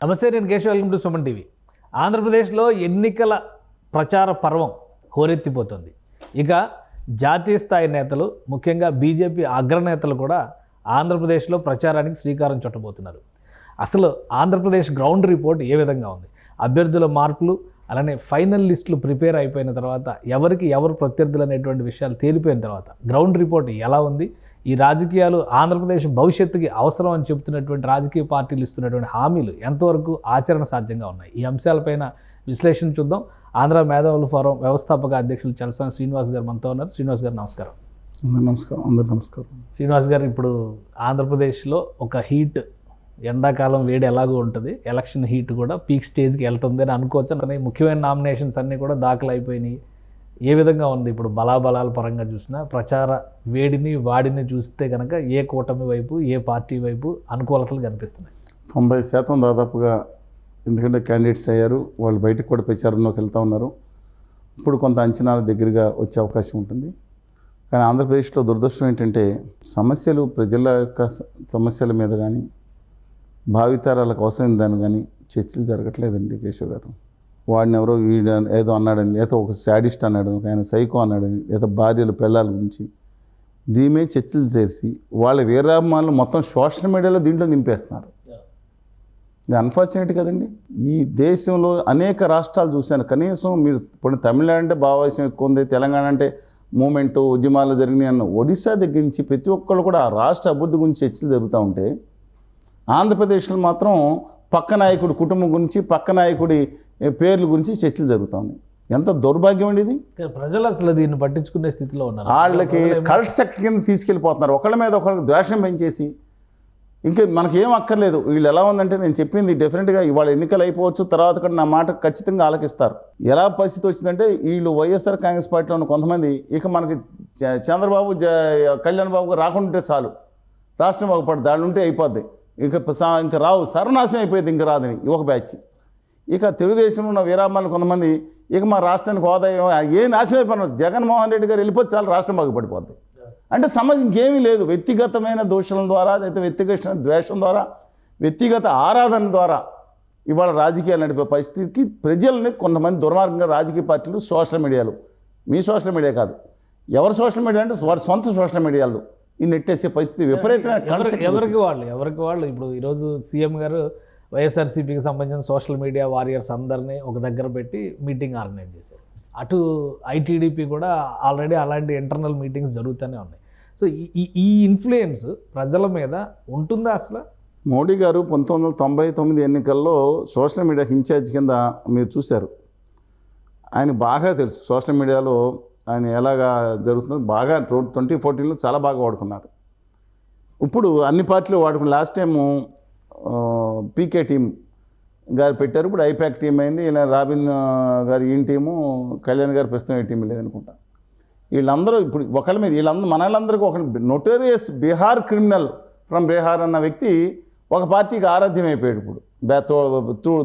నమస్తే, నేను Keshav. Welcome to Suman TV. ఆంధ్రప్రదేశ్లో ఎన్నికల ప్రచార పర్వం హోరెత్తిపోతుంది. ఇక జాతీయ స్థాయి నేతలు, ముఖ్యంగా బీజేపీ అగ్రనేతలు కూడా ఆంధ్రప్రదేశ్లో ప్రచారానికి శ్రీకారం చుట్టబోతున్నారు. అసలు ఆంధ్రప్రదేశ్ గ్రౌండ్ రిపోర్ట్ ఏ విధంగా ఉంది? అభ్యర్థుల మార్పులు, అలానే ఫైనల్ లిస్టులు ప్రిపేర్ అయిపోయిన తర్వాత ఎవరికి ఎవరు ప్రత్యర్థులు అనేటువంటి విషయాలు తేలిపోయిన తర్వాత గ్రౌండ్ రిపోర్ట్ ఎలా ఉంది? ఈ రాజకీయాలు ఆంధ్రప్రదేశ్ భవిష్యత్తుకి అవసరం అని చెబుతున్నటువంటి రాజకీయ పార్టీలు ఇస్తున్నటువంటి హామీలు ఎంతవరకు ఆచరణ సాధ్యంగా ఉన్నాయి? ఈ అంశాలపైన విశ్లేషణ చూద్దాం. ఆంధ్ర మేధావుల ఫోరం వ్యవస్థాపక అధ్యక్షులు చలసాని శ్రీనివాస్ గారు మనతో ఉన్నారు. శ్రీనివాస్ గారు నమస్కారం. అందరూ నమస్కారం. శ్రీనివాస్ గారు, ఇప్పుడు ఆంధ్రప్రదేశ్లో ఒక హీట్, ఎండాకాలం వేడి ఎలాగో ఉంటుంది, ఎలక్షన్ హీట్ కూడా పీక్ స్టేజ్కి వెళ్తుంది అని అనుకోవచ్చు. కానీ ముఖ్యమైన నామినేషన్స్ అన్నీ కూడా దాఖలు అయిపోయినాయి. ఏ విధంగా ఉంది ఇప్పుడు బలాబలాల పరంగా చూసినా, ప్రచార వేడిని వాడిని చూస్తే కనుక ఏ కూటమి వైపు, ఏ పార్టీ వైపు అనుకూలతలు కనిపిస్తున్నాయి? 90% దాదాపుగా, ఎందుకంటే క్యాండిడేట్స్ అయ్యారు, వాళ్ళు బయటకు కూడా ప్రచారంలోకి వెళ్తూ ఉన్నారు. ఇప్పుడు కొంత అంచనాల దగ్గరగా వచ్చే అవకాశం ఉంటుంది. కానీ ఆంధ్రప్రదేశ్లో దురదృష్టం ఏంటంటే, సమస్యలు, ప్రజల యొక్క సమస్యల మీద కానీ, భావితరాలకు అవసరం దాని కానీ చర్చలు జరగట్లేదండి కేశవ్ గారు. వాడిని ఎవరో వీడు ఏదో అన్నాడని, లేదా ఒక శాడిస్ట్ అన్నాడు, ఆయన సైకో అన్నాడని, లేదా భార్యలు పిల్లల గురించి దీమే చర్చలు చేసి వాళ్ళ వీరాభిమానులు మొత్తం సోషల్ మీడియాలో దీంట్లో నింపేస్తున్నారు. ఇది అన్ఫార్చునేట్ కదండి. ఈ దేశంలో అనేక రాష్ట్రాలు చూశాను. కనీసం మీరు ఇప్పుడు తమిళనాడు అంటే భావవేశం ఎక్కువ ఉంది, తెలంగాణ అంటే మూమెంటు, ఉద్యమాలు జరిగినాయి అన్న ఒడిశా దగ్గర నుంచి ప్రతి ఒక్కళ్ళు కూడా ఆ రాష్ట్ర అభివృద్ధి గురించి చర్చలు జరుగుతూ ఉంటే, ఆంధ్రప్రదేశ్లో మాత్రం పక్క నాయకుడి కుటుంబం గురించి, పక్క నాయకుడి పేర్ల గురించి చర్చలు జరుగుతూ ఉన్నాయి. ఎంత దౌర్భాగ్యం అండి ఇది. ప్రజలు అసలు దీన్ని పట్టించుకునే స్థితిలో ఉన్నారు. వాళ్ళకి కల్ట్ సెక్ట్ కింద తీసుకెళ్ళిపోతున్నారు. ఒకళ్ళ మీద ఒకళ్ళకి ద్వేషం పెంచేసి, ఇంకా మనకేం అక్కర్లేదు. వీళ్ళు ఎలా ఉందంటే, నేను చెప్పింది డెఫినెట్గా ఇవాళ ఎన్నికలు అయిపోవచ్చు, తర్వాత కూడా నా మాట ఖచ్చితంగా ఆలకిస్తారు. ఎలా పరిస్థితి వచ్చిందంటే, వీళ్ళు వైఎస్ఆర్ కాంగ్రెస్ పార్టీలో ఉన్న కొంతమంది ఇక మనకి చంద్రబాబు, కళ్యాణ్ బాబు రాకుంటే చాలు, రాష్ట్రం బాగుపడి దాని ఉంటే అయిపోద్ది, ఇంకా రావు, సర్వనాశనం అయిపోయింది, ఇంకా రాదని ఒక బ్యాచ్. ఇక తెలుగుదేశంలో ఉన్న వీరామాలు కొంతమంది, ఇక మా రాష్ట్రానికి హోదా ఏ నాశనం అయిపోయినా జగన్మోహన్ రెడ్డి గారు వెళ్ళిపోతే చాలు, రాష్ట్రం బాగుపడిపోద్ది. అంటే సమస్య ఇంకేమీ లేదు. వ్యక్తిగతమైన దోషాల ద్వారా, లేదా వ్యక్తిగత ద్వేషం ద్వారా, వ్యక్తిగత ఆరాధన ద్వారా ఇవాళ రాజకీయాలు నడిపే పరిస్థితికి ప్రజల్ని కొంతమంది దుర్మార్గంగా రాజకీయ పార్టీలు, సోషల్ మీడియాలు, మీ సోషల్ మీడియా కాదు, ఎవరి సోషల్ మీడియా అంటే వారి సొంత సోషల్ మీడియాలో ఈ నెట్టేసే పరిస్థితి విపరీతమైన. ఎవరికి వాళ్ళు ఇప్పుడు ఈరోజు సీఎం గారు వైఎస్ఆర్సీపీకి సంబంధించిన సోషల్ మీడియా వారియర్స్ అందరినీ ఒక దగ్గర పెట్టి మీటింగ్ ఆర్గనైజ్ చేశారు. అటు ఐటీడీపీ కూడా ఆల్రెడీ అలాంటి ఇంటర్నల్ మీటింగ్స్ జరుగుతూనే ఉన్నాయి. సో ఈ ఇన్ఫ్లుయెన్స్ ప్రజల మీద ఉంటుందా అసలు? మోడీ గారు 1999 ఎన్నికల్లో సోషల్ మీడియా ఇన్ఛార్జ్ కింద మీరు చూశారు. ఆయన బాగా తెలుసు సోషల్ మీడియాలో ఆయన ఎలాగా జరుగుతుందో. బాగా 2014లో చాలా బాగా వాడుకున్నారు. ఇప్పుడు అన్ని పార్టీలు వాడుకున్నారు. లాస్ట్ టైము పీకే టీం గారు పెట్టారు, ఇప్పుడు ఐపాక్ టీం అయింది. ఇలా రాబిన్ గారు ఈయన టీము, కళ్యాణ్ గారు ప్రస్తుతం ఏ టీం లేదనుకుంటా. వీళ్ళందరూ ఇప్పుడు ఒకళ్ళ మీద వీళ్ళందరూ, మన వాళ్ళందరికీ ఒక notorious Bihar criminal from Bihar అన్న వ్యక్తి ఒక పార్టీకి ఆరాధ్యం అయిపోయాడు ఇప్పుడు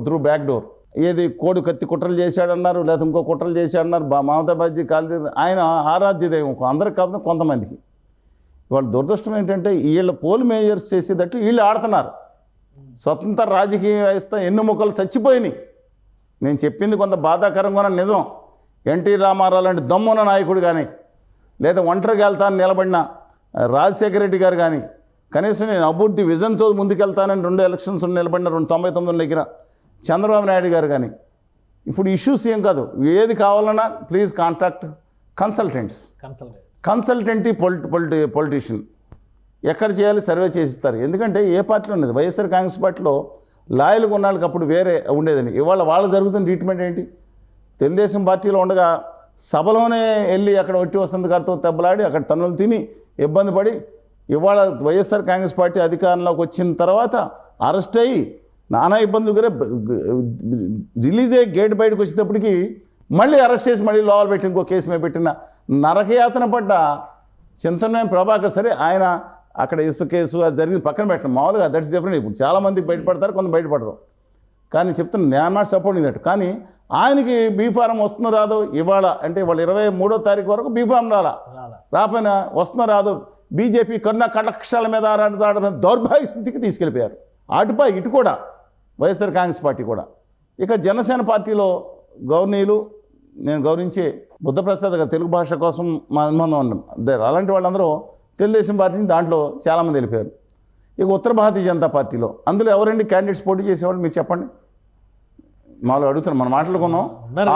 త్రూ బ్యాక్ డోర్. ఏది కోడి కత్తి కుట్రలు చేశాడన్నారు, లేదా ఇంకో కుట్రలు చేశాడన్నారు, మమతా బాజీ కాల్ది, ఆయన ఆరాధ్యదైవం అందరికి కాకుండా కొంతమందికి. వాళ్ళ దురదృష్టం ఏంటంటే, వీళ్ళ పోల్ మేజర్స్ చేసేటట్టు వీళ్ళు ఆడుతున్నారు. స్వతంత్ర రాజకీయ వ్యవస్థ ఎన్నుముకలు చచ్చిపోయినాయి. నేను చెప్పింది కొంత బాధాకరంగా నిజం. ఎన్టీ రామారావు లాంటి దమ్మున్న నాయకుడు కానీ, లేదా ఒంటరిగా వెళ్తానని నిలబడిన రాజశేఖర రెడ్డి గారు కానీ, కనీసం నేను అభివృద్ధి విజన్తో ముందుకెళ్తానని 2 ఎలక్షన్స్ నిలబడిన 99 దగ్గర చంద్రబాబు నాయుడు గారు కానీ, ఇప్పుడు ఇష్యూస్ ఏం కాదు, ఏది కావాలన్నా ప్లీజ్ కాంటాక్ట్ కన్సల్టెంటీ పొలిటీషియన్. ఎక్కడ చేయాలి సర్వే చేసిస్తారు. ఎందుకంటే ఏ పార్టీలో ఉండేది, వైఎస్ఆర్ కాంగ్రెస్ పార్టీలో లాయల్గా ఉన్న వాళ్ళకి అప్పుడు వేరే ఉండేదని. ఇవాళ వాళ్ళు జరుగుతున్న ట్రీట్మెంట్ ఏంటి? తెలుగుదేశం పార్టీలో ఉండగా సభలోనే వెళ్ళి అక్కడ ఒట్టి వసంత్ గారితో దెబ్బలాడి అక్కడ తన్నులు తిని ఇబ్బంది పడి, ఇవాళ వైఎస్ఆర్ కాంగ్రెస్ పార్టీ అధికారంలోకి వచ్చిన తర్వాత అరెస్ట్ అయ్యి నానా ఇబ్బందులు కూడా రిలీజ్ అయ్యి గేట్ బయటకు వచ్చేటప్పటికి మళ్ళీ అరెస్ట్ చేసి మళ్ళీ లోపల పెట్టి ఇంకో కేసు మీద పెట్టిన నరకయాతన పడ్డ చింతనమైన ప్రభాకర్. సరే, ఆయన అక్కడ ఇసుక కేసు అది జరిగింది పక్కన పెట్టడం మామూలుగా, దట్స్ డిఫరెంట్. ఇప్పుడు చాలామంది బయటపడతారు, కొంత బయటపడరు. కానీ చెప్తున్నా, నేను నాట్ సపోర్టింగ్ దట్. కానీ ఆయనకి బీఫారం వస్తుందో రాదో ఇవాళ, అంటే ఇవాళ 23వ తారీఖు వరకు బీఫారం రాపోయినా వస్తుందో రాదో, బీజేపీ కరుణ కటాక్షాల మీద ఆరాట దౌర్భాగ్య స్థితికి తీసుకెళ్ళిపోయారు. అటుపై ఇటు కూడా వైఎస్ఆర్ కాంగ్రెస్ పార్టీ కూడా. ఇక జనసేన పార్టీలో గౌరవనీయులు, నేను గౌరవించే బుద్ధప్రసాద్ గారు తెలుగు భాష కోసం మా అనుబంధం ఉన్నాం. అలాంటి వాళ్ళందరూ తెలుగుదేశం పార్టీ నుంచి దాంట్లో చాలామంది వెళ్ళిపోయారు. ఇక ఉత్తర భారతీయ జనతా పార్టీలో అందులో ఎవరండి క్యాండిడేట్స్ పోటీ చేసేవాళ్ళు మీరు చెప్పండి. మాలో అడుగుతున్నాం, మనం మాట్లాడుకుందాం.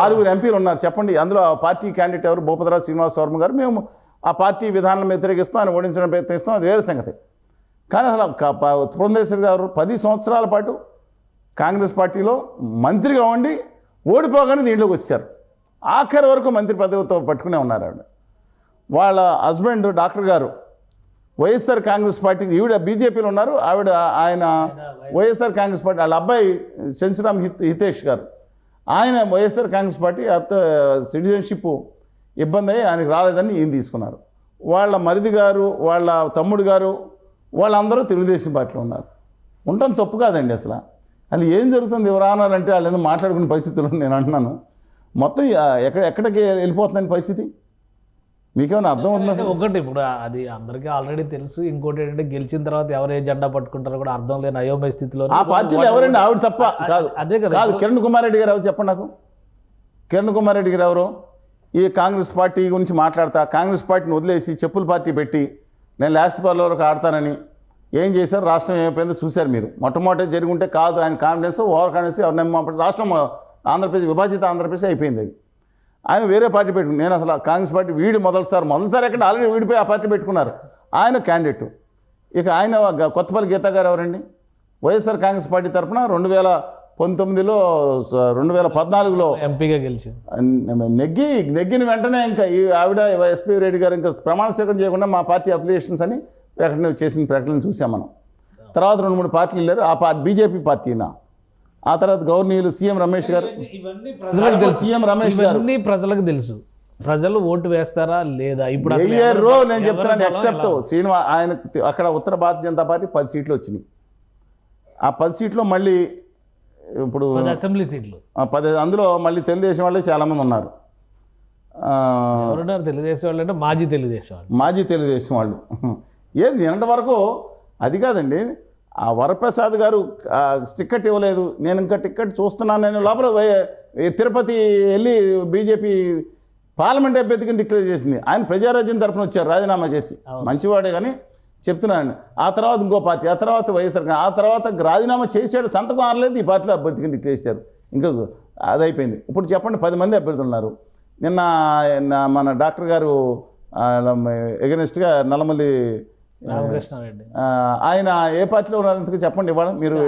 6 ఎంపీలు ఉన్నారు చెప్పండి. అందులో ఆ పార్టీ క్యాండిడేట్ ఎవరు? భూపతిరాజు శ్రీనివాస వర్మ గారు. మేము ఆ పార్టీ విధానాలను వ్యతిరేకిస్తాం, ఆయన ఓడించడం ప్రయత్నిస్తాం, అది వేరే సంగతి. కానీ అసలు పురంధేశ్వరి గారు 10 సంవత్సరాల పాటు కాంగ్రెస్ పార్టీలో మంత్రిగా ఉండి ఓడిపోగానే దీంట్లోకి వచ్చారు. ఆఖరి వరకు మంత్రి పదవితో పట్టుకునే ఉన్నారు ఆవిడ. వాళ్ళ హస్బెండ్ డాక్టర్ గారు వైఎస్ఆర్ కాంగ్రెస్ పార్టీ, ఈవిడ బీజేపీలో ఉన్నారు, ఆయన వైఎస్ఆర్ కాంగ్రెస్ పార్టీ. వాళ్ళ అబ్బాయి సెంచురామ్ హితేష్ గారు, ఆయన వైఎస్ఆర్ కాంగ్రెస్ పార్టీ సిటిజన్షిప్ ఇబ్బంది అయ్యి ఆయనకు రాలేదని ఈయన తీసుకున్నారు. వాళ్ళ మరిది గారు, వాళ్ళ తమ్ముడు గారు, వాళ్ళందరూ తెలుగుదేశం పార్టీలో ఉన్నారు. ఉండటం తప్పు కాదండి అసలు. అది ఏం జరుగుతుంది ఎవరన్నారంటే వాళ్ళు ఏదో మాట్లాడుకునే పరిస్థితుల్లో నేను అంటున్నాను. మొత్తం ఎక్కడికి వెళ్ళిపోతుందని పరిస్థితి మీకేమైనా అర్థం ఉందా? ఒకటి ఇప్పుడు అది అందరికీ ఆల్రెడీ తెలుసు. ఇంకోటి ఏంటంటే గెలిచిన తర్వాత ఎవరు ఏ జెండా పట్టుకుంటారో కూడా అర్థం లేని అయోమయ స్థితిలో ఆ పార్టీలో ఎవరండి? ఆవిడ తప్ప కాదు. అదే కదా. కాదు, కిరణ్ కుమార్ రెడ్డి గారు ఎవరు చెప్పండి నాకు. కిరణ్ కుమార్ రెడ్డి గారు ఎవరు? ఈ కాంగ్రెస్ పార్టీ గురించి మాట్లాడతా, కాంగ్రెస్ పార్టీని వదిలేసి చెప్పుల పార్టీ పెట్టి నేను లాస్ట్ బాల్ వరకు ఆడతానని ఏం చేశారు? రాష్ట్రం ఏమైపోయిందో చూశారు మీరు. మొట్టమొదటి జరిగి ఉంటే కాదు, ఆయన కాన్ఫిడెన్స్ ఓవర్ కాన్ఫిడెన్స్ ఎవరు రాష్ట్రం ఆంధ్రప్రదేశ్ విభజిత ఆంధ్రప్రదేశ్ అయిపోయింది. అది ఆయన వేరే పార్టీ పెట్టుకుని, నేను అసలు కాంగ్రెస్ పార్టీ మొదటిసారి ఎక్కడ ఆల్రెడీ వీడిపోయి ఆ పార్టీ పెట్టుకున్నారు. ఆయన క్యాండిడేట్. ఇక ఆయన కొత్తపల్లి గీతా గారు ఎవరండి? వైఎస్ఆర్ కాంగ్రెస్ పార్టీ తరఫున 2019లో 2014లో ఎంపీగా గెలిచి నెగ్గిన వెంటనే ఇంకా ఈ ఆవిడ ఎస్పీ రెడ్డి గారు ఇంకా ప్రమాణ స్వీకారం చేయకుండా మా పార్టీ అఫిలియేషన్స్ అని ప్రకటన చూసాం మనం. తర్వాత 2-3 పార్టీలు వెళ్ళారు. ఆ బీజేపీ పార్టీనా. ఆ తర్వాత గవర్నీయులు సీఎం రమేష్ గారు, ప్రజలకు తెలుసు. సీఎం రమేష్ గారు ప్రజలకు తెలుసు. ప్రజలు ఓటు వేస్తారా లేదా ఇప్పుడు నేను చెప్తున్నాను. ఎక్సెప్ట్ ఆయన అక్కడ ఉత్తర భారతీయ జనతా పార్టీ 10 సీట్లు వచ్చినాయి. ఆ 10 సీట్లో మళ్ళీ ఇప్పుడు అసెంబ్లీ సీట్లు 10, అందులో మళ్ళీ తెలుగుదేశం వాళ్ళే చాలామంది ఉన్నారు. ఎవరున్నారు తెలుగుదేశం వాళ్ళు అంటే మాజీ తెలుగుదేశం వాళ్ళు. ఏది నిన్నటి వరకు అది కాదండి. ఆ వరప్రసాద్ గారు టికెట్ ఇవ్వలేదు, నేను ఇంకా టికెట్ చూస్తున్నాను, నేను లోపల తిరుపతి వెళ్ళి బీజేపీ పార్లమెంట్ అభ్యర్థికి డిక్లేర్ చేసింది. ఆయన ప్రజారాజ్యం తరఫున వచ్చారు రాజీనామా చేసి. మంచివాడే కానీ చెప్తున్నాను. ఆ తర్వాత ఇంకో పార్టీ, ఆ తర్వాత వైఎస్ఆర్, ఆ తర్వాత రాజీనామా చేశాడు, సంతకం ఆరలేదు, ఈ పార్టీలో అభ్యర్థికి డిక్లేర్ చేశారు. ఇంకా అది అయిపోయింది. ఇప్పుడు చెప్పండి, 10 మంది అభ్యర్థులు ఉన్నారు. నిన్న మన డాక్టర్ గారు ఎగనెస్ట్గా నల్లమల్లి రామకృష్ణారెడ్డి ఆయన ఏ పార్టీలో ఉన్నారు ఎందుకు చెప్పండి. ఇవాళ మీరు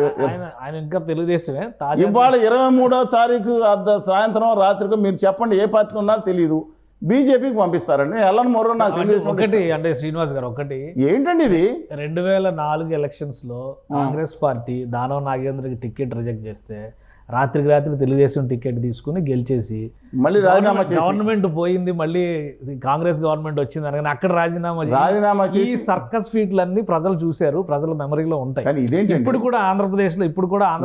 ఆయన ఇంకా తెలుగుదేశమే. ఇవాళ 23వ తారీఖు సాయంత్రం రాత్రికి మీరు చెప్పండి ఏ పార్టీలో ఉన్నారో తెలియదు. బీజేపీకి పంపిస్తారండి. ఎల్ఎన్ మొర్రో నాకు తెలియదు. ఒకటి అంటే శ్రీనివాస్ గారు, ఒకటి ఏంటండి ఇది, 2004 ఎలక్షన్స్ లో కాంగ్రెస్ పార్టీ దానవ నాగేంద్రకి టికెట్ రిజెక్ట్ చేస్తే రాత్రికి రాత్రి తెలుగుదేశం టికెట్ తీసుకుని గెలిచేసి మళ్ళీ రాజీనామా చేసి గవర్నమెంట్ పోయింది, మళ్ళీ కాంగ్రెస్ గవర్నమెంట్ వచ్చింది అనగానే అక్కడ రాజీనామా చేసి సర్కస్ ఫీట్లన్నీ ప్రజలు చూశారు, ప్రజల మెమరీలో ఉంటాయి. ఇప్పుడు కూడా ఆంధ్రప్రదేశ్ లో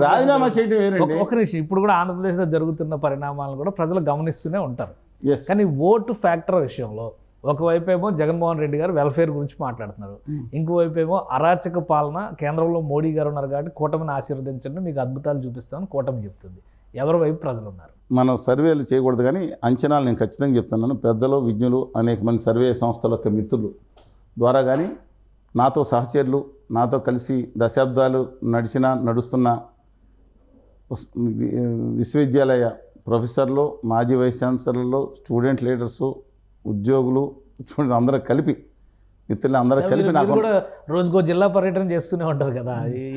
రాజీనామా చేయడం ఒక నిమిషం, ఇప్పుడు కూడా ఆంధ్రప్రదేశ్ లో జరుగుతున్న పరిణామాలను కూడా ప్రజలు గమనిస్తూనే ఉంటారు. Yes. కానీ ఓటు ఫ్యాక్టర్ విషయంలో ఒకవైపు ఏమో జగన్మోహన్ రెడ్డి గారు వెల్ఫేర్ గురించి మాట్లాడుతున్నారు, ఇంకోవైపు ఏమో అరాచక పాలన, కేంద్రంలో మోడీ గారు ఉన్నారు కాబట్టి కూటమిని ఆశీర్వదించండి, మీకు అద్భుతాలు చూపిస్తామని కూటమి చెప్తుంది. ఎవరి వైపు ప్రజలు ఉన్నారు? మనం సర్వేలు చేయకూడదు కానీ అంచనాలు నేను ఖచ్చితంగా చెప్తున్నాను. పెద్దలు, విజ్ఞులు, అనేక మంది సర్వే సంస్థల యొక్క మిత్రులు ద్వారా కానీ, నాతో సహచరులు, నాతో కలిసి దశాబ్దాలు నడుస్తున్న విశ్వవిద్యాలయ ప్రొఫెసర్లు, మాజీ వైస్ ఛాన్సలర్లు, స్టూడెంట్ లీడర్సు, ఉద్యోగులు, అందరూ కలిపి, మిత్రులు అందరూ కలిపి నాకు కూడా రోజుకో జిల్లా పర్యటన చేస్తూనే ఉంటారు కదా,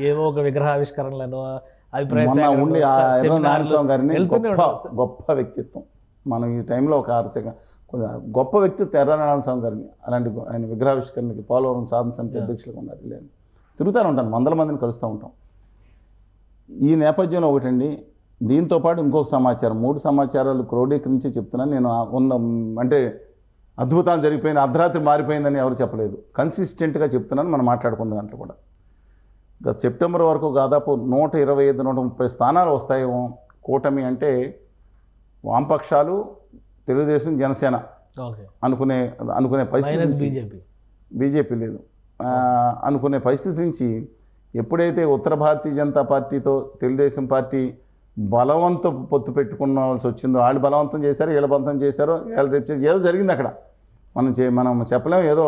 ఏవో ఒక విగ్రహావిష్కరణలను, ఉండి నారాయణస్వామి గారిని గొప్ప వ్యక్తిత్వం. మనం ఈ టైంలో ఒక గొప్ప వ్యక్తిత్వం నారాయణస్వామి గారిని, అలాంటి ఆయన విగ్రహావిష్కరణకి పోలవరం సాధన సమితి అధ్యక్షులుగా ఉన్నారు. తిరుగుతూనే ఉంటాను, వందల మందిని కలుస్తూ ఉంటాం. ఈ నేపథ్యంలో ఒకటండి, దీంతో పాటు ఇంకొక సమాచారం, 3 సమాచారాలు క్రోడీకరించి చెప్తున్నాను నేను. అంటే అద్భుతాలు జరిగిపోయిన, అర్ధరాత్రి మారిపోయిందని ఎవరు చెప్పలేదు, కన్సిస్టెంట్గా చెప్తున్నాను. మనం మాట్లాడుకున్న దాంట్లో కూడా గత సెప్టెంబర్ వరకు దాదాపు 125-130 స్థానాలు వస్తాయేమో. కూటమి అంటే వామపక్షాలు, తెలుగుదేశం, జనసేన అనుకునే పరిస్థితి, బీజేపీ లేదు అనుకునే పరిస్థితి నుంచి ఎప్పుడైతే ఉత్తర భారతీయ జనతా పార్టీతో తెలుగుదేశం పార్టీ బలవంతం పొత్తు పెట్టుకోవాల్సి వచ్చిందో, వాళ్ళు బలవంతం చేశారు, వీళ్ళ బలవంతం చేశారో, వీళ్ళు రేపు చేసి ఏదో జరిగింది అక్కడ. మనం చెప్పలేము, ఏదో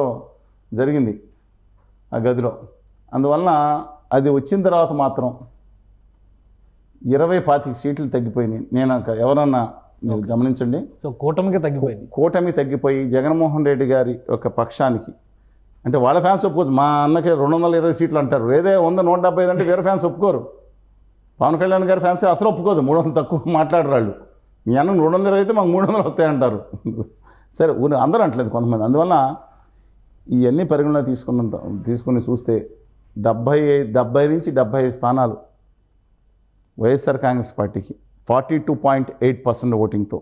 జరిగింది ఆ గదిలో. అందువలన అది వచ్చిన తర్వాత మాత్రం 20-25 సీట్లు తగ్గిపోయినాయి. నేను ఎవరన్నా మీరు గమనించండి. సో కూటమికి తగ్గిపోయింది. కూటమి తగ్గిపోయి జగన్మోహన్ రెడ్డి గారి యొక్క పక్షానికి, అంటే వాళ్ళ ఫ్యాన్స్ ఒప్పుకోవచ్చు. మా అన్నకి 220 సీట్లు అంటారు, ఏదే 175 అంటే వేరే ఫ్యాన్స్ ఒప్పుకోరు. పవన్ కళ్యాణ్ గారి ఫ్యాన్స్ అసలు ఒప్పుకోదు, 300 తక్కువ మాట్లాడరు వాళ్ళు. మీ అన్న 220 అయితే మాకు 300 వస్తాయంటారు. సరే అందరూ అంటలేదు కొంతమంది. అందువల్ల ఇవన్నీ పరిగణన తీసుకుని చూస్తే 70 నుంచి 75 స్థానాలు వైఎస్ఆర్ కాంగ్రెస్ పార్టీకి 42.8% ఓటింగ్తో,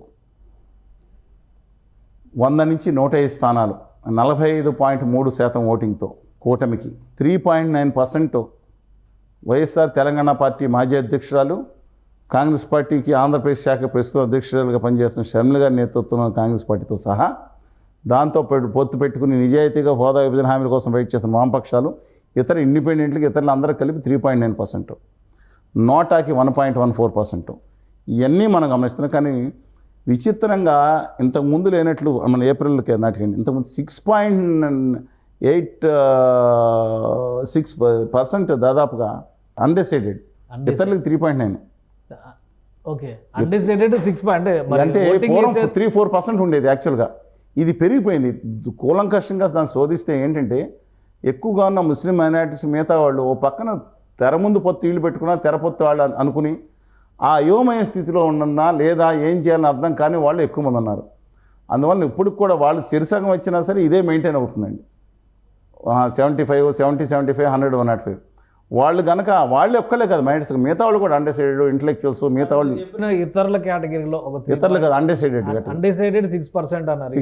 100 నుంచి 105 స్థానాలు 45.3% ఓటింగ్తో కూటమికి, 3.9% వైఎస్ఆర్ తెలంగాణ పార్టీ మాజీ అధ్యక్షురాలు, కాంగ్రెస్ పార్టీకి ఆంధ్రప్రదేశ్ శాఖ ప్రస్తుత అధ్యక్షురాలుగా పనిచేస్తున్న షర్మిల గారి నేతృత్వంలో కాంగ్రెస్ పార్టీతో సహా, దాంతో పొత్తు పెట్టుకుని నిజాయితీగా హోదా విభజన హామీల కోసం వెయిట్ చేస్తున్న వామపక్షాలు, ఇతర ఇండిపెండెంట్లకి ఇతరులు అందరూ కలిపి 3.9%, నోటాకి 1.14%. ఇవన్నీ మనం గమనిస్తున్నాం. కానీ విచిత్రంగా ఇంతకుముందు లేనట్లు మన ఏప్రిల్కి నాటికండి ఇంతకుముందు 6.86% దాదాపుగా అన్డిసైడెడ్, ఇతరులకు 3.9. ఓకే, అన్డిసైడెడ్ 6 అంటే 3-4% ఉండేది యాక్చువల్గా. ఇది పెరిగిపోయింది. కూలంకషంగా దాన్ని శోధిస్తే ఏంటంటే, ఎక్కువగా ఉన్న ముస్లిం మైనారిటీస్ మిగతా వాళ్ళు ఓ పక్కన తెర ముందు పొత్తు ఇళ్ళు పెట్టుకున్నా తెర పొత్తు వాళ్ళు అనుకుని ఆ అయోమయ స్థితిలో ఉన్నదా లేదా ఏం చేయాలని అర్థం కానీ వాళ్ళు ఎక్కువ మంది ఉన్నారు. అందువల్ల ఇప్పటికి కూడా వాళ్ళు చిరుసగం వచ్చినా సరే ఇదే మెయింటైన్ అవుతుందండి. 75, 70, 75, 100, 105. వాళ్ళు కనుక వాళ్ళు ఒక్కలే కదా మైండ్స్, మిగతా వాళ్ళు కూడా అన్డిసైడెడ్, ఇంటలెక్చువల్స్, మిగతా వాళ్ళు ఇతరుల కేటగిరీలో ఇతరులు కదా అన్డిసైడెడ్ 6% అన్నారు.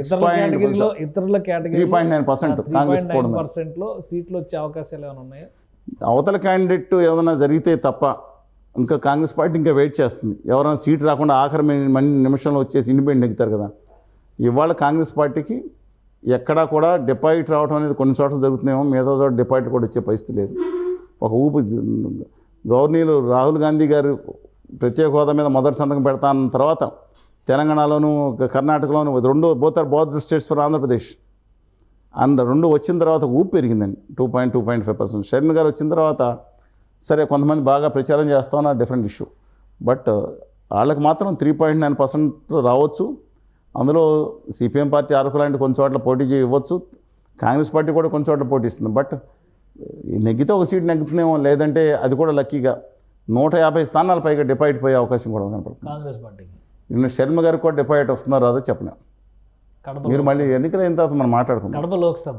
ఇతరుల కేటగిరీ 3.9% కాంగ్రెస్ లో సీట్లు వచ్చే అవకాశాలు ఏమైనా ఉన్నాయా? అవతల క్యాండిడేట్ ఏదైనా జరిగితే తప్ప ఇంకా కాంగ్రెస్ పార్టీ ఇంకా వెయిట్ చేస్తుంది. ఎవరైనా సీట్ రాకుండా ఆఖరి నిమిషంలో వచ్చేసి ఇండిపెండెంట్ ఎగుతారు కదా. ఇవాళ కాంగ్రెస్ పార్టీకి ఎక్కడా కూడా డిపాజిట్ రావడం అనేది కొన్ని చోట్ల జరుగుతున్నాయేమో, మిగతా చోట డిపాజిట్ కూడా వచ్చే పరిస్థితి లేదు. ఒక ఊపు గవర్నీలు రాహుల్ గాంధీ గారు ప్రత్యేక హోదా మీద మొదటి సంతకం పెడతా అన్న తర్వాత తెలంగాణలోను కర్ణాటకలోను బోత్ స్టేట్స్ ఫర్ ఆంధ్రప్రదేశ్ రెండు వచ్చిన తర్వాత ఊపు పెరిగిందండి 2.5%. షర్మిల గారు వచ్చిన తర్వాత సరే కొంతమంది బాగా ప్రచారం చేస్తా ఉన్నారు, డిఫరెంట్ ఇష్యూ. బట్ వాళ్ళకి మాత్రం 3.9% రావచ్చు. అందులో సిపిఎం పార్టీ అరకు లాంటి కొన్ని చోట్ల పోటీ ఇవ్వచ్చు, కాంగ్రెస్ పార్టీ కూడా కొన్ని చోట్ల పోటీ ఇస్తుంది. బట్ నెగ్గితే ఒక సీట్ నెగ్గుతుందేమో, లేదంటే అది కూడా లక్కీగా 150 స్థానాల పైగా డిపాజిట్ పోయే అవకాశం కూడా కనపడుతుంది కాంగ్రెస్ పార్టీకి. నిన్న శర్మ గారికి కూడా డిపాజిట్ వస్తున్నారో అదో చెప్పలేం. మీరు మళ్ళీ ఎన్నికలు అయిన తర్వాత మనం మాట్లాడుకుంటాం. కడప లోక్సభ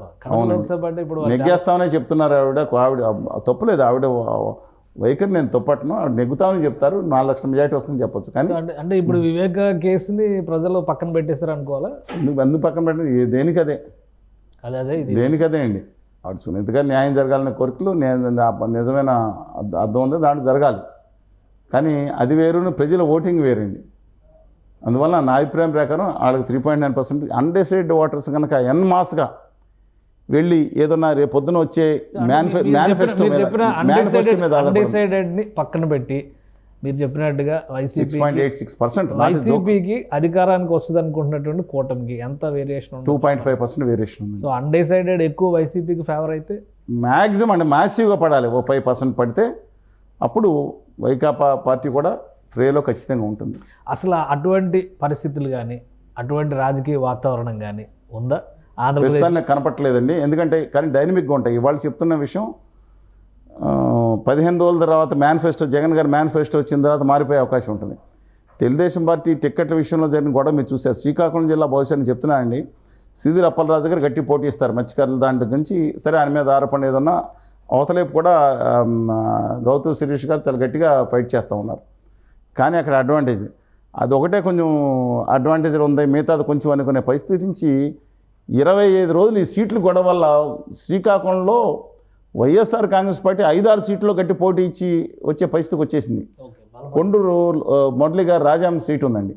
అంటే ఇప్పుడు నెగ్గేస్తామనే చెప్తున్నారు. ఆవిడ తప్పులేదు, ఆవిడ వైఖరి నేను తప్పట్ను, ఆవిడ నెగ్గుతామని చెప్తారు. 4 లక్షల మెజారిటీ వస్తుందని చెప్పొచ్చు. కానీ అంటే ఇప్పుడు వివేక కేసుని ప్రజలు పక్కన పెట్టేస్తారు అనుకోవాలా? ఎందుకు పక్కన పెట్టింది? దేనికదే దేనికదే అండి. ఆవిడ సునీతగా న్యాయం జరగాలనే కోరికలు నిజమైన అర్థం ఉంది, దాంట్లో జరగాలి. కానీ అది వేరు, ప్రజల ఓటింగ్ వేరండి. అందువల్ల నా అభిప్రాయం ప్రకారం వాళ్ళకి 3.9% అన్డిసైడెడ్ ఓటర్స్ కనుక ఎన్మాస్గా వెళ్ళి ఏదన్నా రేపు పొద్దున వచ్చే మేనిఫెస్టో మీద అన్డిసైడెడ్ని పక్కన పెట్టి మీరు చెప్పినట్టుగా 6.86% వైసీపీకి అధికారానికి వస్తుంది అనుకుంటున్నటువంటి కూటమికి ఎంత వేరియేషన్? 2.5% వేరియేషన్ ఉంది. సో అన్డిసైడెడ్ ఎక్కువ వైసీపీకి ఫేవర్ అయితే మ్యాక్సిమం అంటే మ్యాసివ్గా పడాలి. ఓ 5% పడితే అప్పుడు వైకాపా పార్టీ కూడా ఫ్రేలో ఖచ్చితంగా ఉంటుంది. అసలు అటువంటి పరిస్థితులు కానీ అటువంటి రాజకీయ వాతావరణం కానీ ఉందా ఆంధ్రప్రదేశ్? ప్రస్తుతానికి కనపట్లేదండి. ఎందుకంటే కానీ డైనమిక్గా ఉంటాయి. ఇవాళ చెప్తున్న విషయం 15 రోజుల తర్వాత మేనిఫెస్టో, జగన్ గారి మేనిఫెస్టో వచ్చిన తర్వాత మారిపోయే అవకాశం ఉంటుంది. తెలుగుదేశం పార్టీ టిక్కెట్ల విషయంలో జరిగిన గొడవ మీరు చూశారు. శ్రీకాకుళం జిల్లా భవిష్యత్తు చెప్తున్నానండి, సిదిరి అప్పలరాజు గారు గట్టి పోటీ ఇస్తారు మత్స్యకారుల దాంట్లో నుంచి. సరే ఆయన మీద ఆరోపణ ఏదన్నా అవతలేపు కూడా గౌతమ్ శిరీష్ గారు చాలా గట్టిగా ఫైట్ చేస్తూ ఉన్నారు. కానీ అక్కడ అడ్వాంటేజ్ అది ఒకటే కొంచెం అడ్వాంటేజ్ ఉంది, మిగతాది కొంచెం అనుకునే పరిస్థితి నుంచి 25 రోజులు ఈ సీట్లు గొడవ వల్ల శ్రీకాకుళంలో వైఎస్ఆర్ కాంగ్రెస్ పార్టీ 5-6 సీట్లో గట్టి పోటీ ఇచ్చి వచ్చే పరిస్థితికి వచ్చేసింది. కొండూరు మురళి గారు రాజాం సీట్ ఉందండి,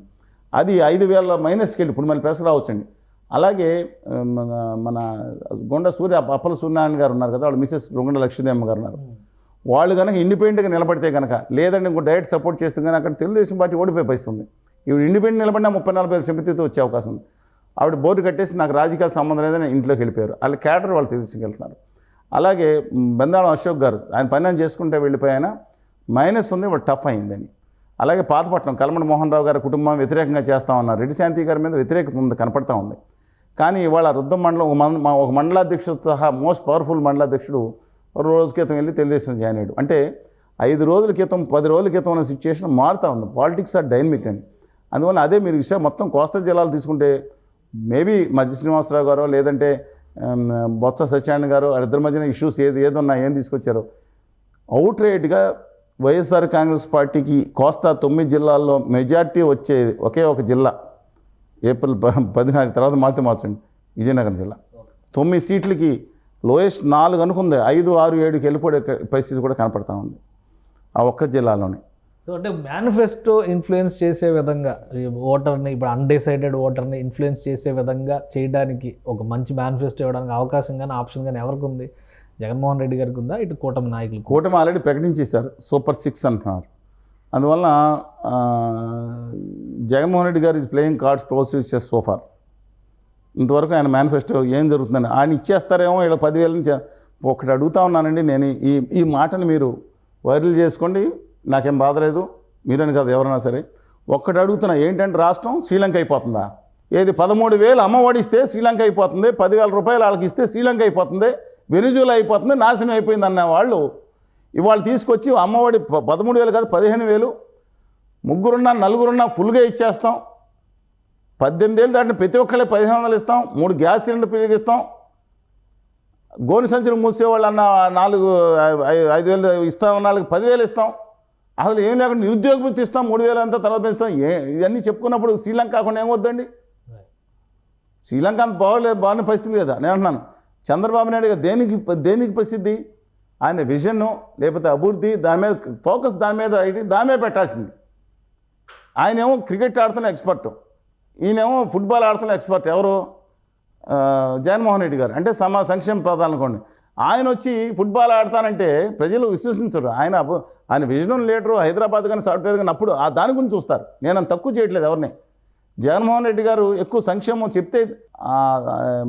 అది 5,000 మైనస్కి వెళ్ళి ఇప్పుడు మళ్ళీ ప్రెస్ రావచ్చండి. అలాగే మన గొండ అప్పల సూర్యనారాయణ గారు ఉన్నారు కదా, వాళ్ళు మిసెస్ గొండ లక్ష్మీదేవి గారు ఉన్నారు, వాళ్ళు కనుక ఇండిపెండెంట్గా నిలబడితే కనుక, లేదంటే ఇంకో డైరెక్ట్ సపోర్ట్ చేస్తే కనుక అక్కడ తెలుగుదేశం పార్టీ ఓడిపోయే పరిస్థితి ఉంది. ఇప్పుడు ఇండిపెండెంట్ నిలబడినా 30-40 సింపతితో వచ్చే అవకాశం ఉంది. ఆవిడ బోర్డు కట్టేసి నాకు రాజకీయాల సంబంధం లేదని ఇంట్లోకి వెళ్ళిపోయారు. వాళ్ళ క్యాడర్ వాళ్ళు తీసుకెళ్తున్నారు. అలాగే బెందాళం అశోక్ గారు ఆయన పని ఆయన చేసుకుంటే వెళ్ళిపోయినా మైనస్ ఉంది, వాళ్ళు టఫ్ అయిందని. అలాగే పాతపట్నం కలమడి మోహన్ రావు గారి కుటుంబం వ్యతిరేకంగా చేస్తామన్నారు. రెడ్డి శాంతి గారి మీద వ్యతిరేకత ఉంది, కనపడతా ఉంది. కానీ ఇవాళ రుద్దం మండలం ఒక మండలాధ్యక్షుడు సహా మోస్ట్ పవర్ఫుల్ మండలాధ్యక్షుడు రోజు క్రితం వెళ్ళి తెలుగుదేశం జాయిన్ అయ్యాడు. అంటే 5 రోజుల క్రితం 10 రోజుల క్రితం ఉన్న సిచ్యువేషన్ మారుతూ ఉంది. పాలిటిక్స్ ఆర్ డైనమిక్ అండి. అందువల్ల అదే మీరు విషయం మొత్తం కోస్తా జిల్లాలు తీసుకుంటే మేబీ మధ్య శ్రీనివాసరావు గారో లేదంటే బొత్స సత్యనారాయణ గారు వాళ్ళిద్దరి మధ్యన ఇష్యూస్ ఏదున్నా ఏం తీసుకొచ్చారో అవుట్ రైట్గా వైఎస్ఆర్ కాంగ్రెస్ పార్టీకి కోస్తా 9 జిల్లాల్లో మెజార్టీ వచ్చే ఒకే ఒక జిల్లా ఏప్రిల్ 16 తర్వాత మార్చండి, విజయనగరం జిల్లా. 9 సీట్లకి లోయెస్ట్ 4 అనుకుంది, 5, 6, 7కి వెళ్ళిపోయే పరిస్థితి కూడా కనపడతా ఉంది ఆ ఒక్క జిల్లాలోనే. సో అంటే మేనిఫెస్టో ఇన్ఫ్లుయెన్స్ చేసే విధంగా ఓటర్ని, ఇప్పుడు అన్డిసైడెడ్ ఓటర్ని ఇన్ఫ్లుయెన్స్ చేసే విధంగా చేయడానికి ఒక మంచి మేనిఫెస్టో ఇవ్వడానికి అవకాశం కానీ ఆప్షన్ కానీ ఎవరికి ఉంది? జగన్మోహన్ రెడ్డి గారికి ఉందా? ఇటు కూటమి నాయకులు? కూటమి ఆల్రెడీ ప్రకటించేశారు, సూపర్ 6 అంటున్నారు. అందువల్ల జగన్మోహన్ రెడ్డి గారు is playing cards close to chess so far. ఇంతవరకు ఆయన మేనిఫెస్టో ఏం జరుగుతుందని ఆయన ఇచ్చేస్తారేమో, ఇలా 10,000 నుంచి ఒకటి అడుగుతా ఉన్నానండి నేను. ఈ మాటను మీరు వైరల్ చేసుకోండి, నాకేం బాధ లేదు, మీరని కాదు ఎవరైనా సరే. ఒక్కటి అడుగుతున్నా, ఏంటంటే రాష్ట్రం శ్రీలంక అయిపోతుందా? ఏది 13,000 అమ్మఒడి ఇస్తే శ్రీలంక అయిపోతుంది, 10,000 రూపాయలు వాళ్ళకి ఇస్తే శ్రీలంక అయిపోతుంది, వెనిజులా అయిపోతుంది, నాశనం అయిపోయింది అన్న వాళ్ళు ఇవాళ తీసుకొచ్చి అమ్మఒడి 13,000 కాదు 15,000, ముగ్గురున్నా నలుగురున్నా ఫుల్గా ఇచ్చేస్తాం, 18 ఏళ్ళు దాటిన ప్రతి ఒక్కళ్ళే 1,500 ఇస్తాం, 3 గ్యాస్ సిలిండర్ ఫ్రీగా ఇస్తాం, గోని సంచులు మూసేవాళ్ళు అన్న 5,000 ఇస్తామన్న వాళ్ళకి 10,000 ఇస్తాం, అసలు ఏం లేకుండా నిరుద్యోగ వృత్తి ఇస్తాం, 3,000 అంతా తర్వాత పెంచుతాం. ఇవన్నీ చెప్పుకున్నప్పుడు శ్రీలంక కాకుండా ఏమవుద్దండి? శ్రీలంక అంత బాగున్న పరిస్థితి లేదా? నేను అంటున్నాను, చంద్రబాబు నాయుడు గారు దేనికి ప్రసిద్ధి? ఆయన విజన్ లేకపోతే అభివృద్ధి, దాని మీద ఫోకస్, దాని మీద పెట్టాల్సింది. ఆయనేమో క్రికెట్ ఆడుతున్న ఎక్స్పర్ట్, ఈయనేమో ఫుట్బాల్ ఆడుతున్న ఎక్స్పర్ట్. ఎవరు? జగన్మోహన్ రెడ్డి గారు. అంటే సంక్షేమ ప్రధాని అనుకోండి. ఆయన వచ్చి ఫుట్బాల్ ఆడతానంటే ప్రజలు విశ్వసించరు. ఆయన విజన్ లీడరు, హైదరాబాద్ కానీ సాఫ్ట్వేర్ కానీ అప్పుడు దాని గురించి చూస్తారు. నేను అంత తక్కువ చేయట్లేదు ఎవరిని. జగన్మోహన్ రెడ్డి గారు ఎక్కువ సంక్షేమం చెప్తే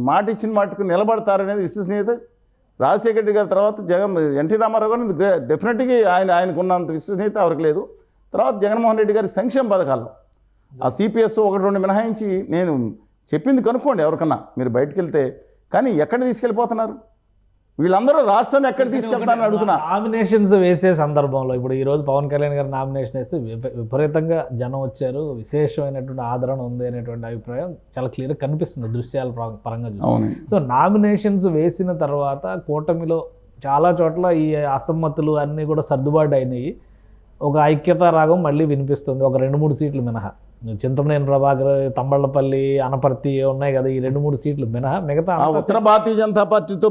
మాట ఇచ్చిన మాటకు నిలబడతారనేది విశ్వసనీయత. రాజశేఖర రెడ్డి గారి తర్వాత ఎన్టీ రామారావు గారు డెఫినెట్గా ఆయనకు ఉన్నంత విశ్వసనీయత ఎవరికి లేదు. తర్వాత జగన్మోహన్ రెడ్డి గారి సంక్షేమ పథకాలు ఆ సిపిఎస్ 1-2 మినహాయించి నేను చెప్పింది కనుక్కోండి ఎవరికన్నా, మీరు బయటకు వెళ్తే. కానీ ఎక్కడ తీసుకెళ్ళిపోతున్నారు వీళ్ళందరూ? రాష్ట్రాన్ని ఎక్కడ తీసుకెళ్తారని అడుగుతున్నా. నామినేషన్స్ వేసే సందర్భంలో ఇప్పుడు ఈరోజు పవన్ కళ్యాణ్ గారు నామినేషన్ వేస్తే విపరీతంగా జనం వచ్చారు, విశేషమైనటువంటి ఆదరణ ఉంది అనేటువంటి అభిప్రాయం చాలా క్లియర్గా కనిపిస్తుంది దృశ్యాల పరంగా చూసి. సో నామినేషన్స్ వేసిన తర్వాత కూటమిలో చాలా చోట్ల ఈ అసమ్మతులు అన్నీ కూడా సర్దుబాటు అయినాయి. ఒక ఐక్యతా రాగం మళ్ళీ వినిపిస్తుంది, ఒక 2-3 సీట్లు మినహా. చింతమనేని ప్రభాకర్, తంబళ్లపల్లి, అనపర్తి ఉన్నాయి కదా, ఈ 2-3 సీట్లు మినహా మిగతా ఉత్తర భారతీయ జనతా పార్టీతో